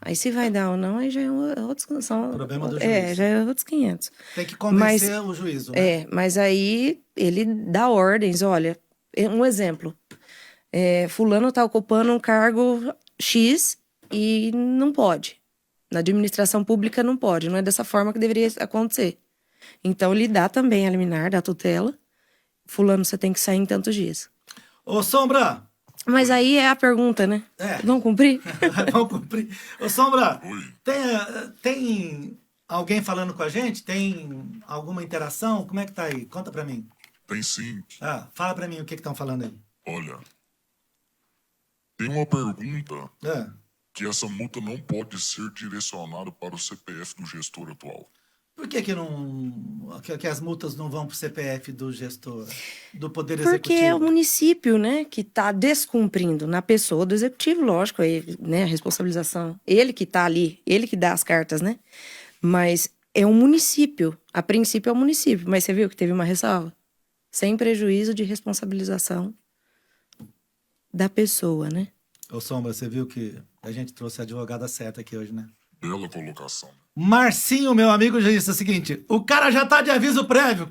Aí se vai dar ou não, aí já é outros... Problema do juiz. Já é outros 500. Tem que convencer o juízo, né? Mas aí ele dá ordens, olha, um exemplo. Fulano tá ocupando um cargo X e não pode. Na administração pública não pode, não é dessa forma que deveria acontecer. Então ele dá também a liminar, dá tutela. Fulano, você tem que sair em tantos dias. Ô, Sombra! Mas aí é a pergunta, né? Vamos cumprir? Vamos cumprir. Ô, Sombra, tem alguém falando com a gente? Tem alguma interação? Como é que tá aí? Conta pra mim. Tem sim. Fala pra mim o que estão falando aí. Olha, tem uma pergunta que essa multa não pode ser direcionada para o CPF do gestor atual. Por que não, que as multas não vão para o CPF do gestor, do Poder Executivo? Porque é o município, né, que está descumprindo na pessoa do Executivo, lógico, né, a responsabilização. Ele que está ali, ele que dá as cartas, né? Mas é o município, a princípio é o município, mas você viu que teve uma ressalva? Sem prejuízo de responsabilização da pessoa, né? Ô, Sombra, você viu que a gente trouxe a advogada certa aqui hoje, né? Bela colocação. Marcinho, meu amigo, já disse o seguinte: o cara já tá de aviso prévio.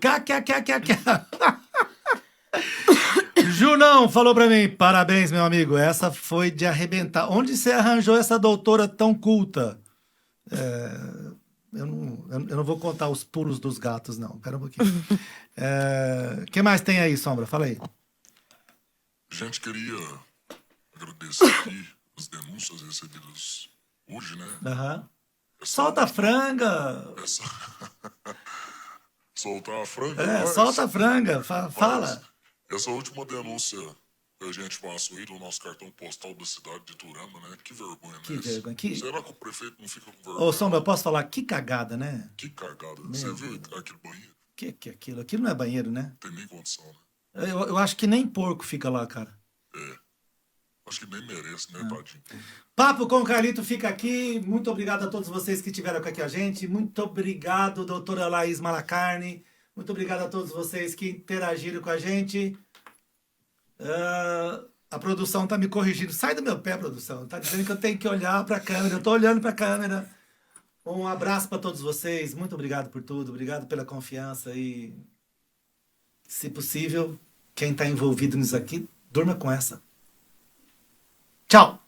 Junão falou pra mim: parabéns, meu amigo. Essa foi de arrebentar. Onde você arranjou essa doutora tão culta? Eu não vou contar os pulos dos gatos, não. Pera um pouquinho. Que mais tem aí, Sombra? Fala aí. A gente queria agradecer aqui as denúncias recebidas hoje, né? Solta a franga. Soltar a franga? Solta a franga. Fala. Essa última denúncia que a gente passou aí do nosso cartão postal da cidade de Iturama, né? Que vergonha, né? Que vergonha. Será que o prefeito não fica com vergonha? Ô, Sombra, eu posso falar? Que cagada, né? Que cagada. Você viu aquele banheiro? Que é aquilo? Aquilo não é banheiro, né? Tem nem condição, né? Eu acho que nem porco fica lá, cara. Acho que nem merece, né, tadinho? Papo com o Carlito fica aqui. Muito obrigado a todos vocês que estiveram aqui com a gente. Muito obrigado, doutora Laís Malacarne. Muito obrigado a todos vocês que interagiram com a gente. A produção tá me corrigindo. Sai do meu pé, produção. Tá dizendo que eu tenho que olhar para a câmera. Eu tô olhando para a câmera. Um abraço para todos vocês. Muito obrigado por tudo. Obrigado pela confiança. E, se possível, quem está envolvido nisso aqui, durma com essa. Tchau!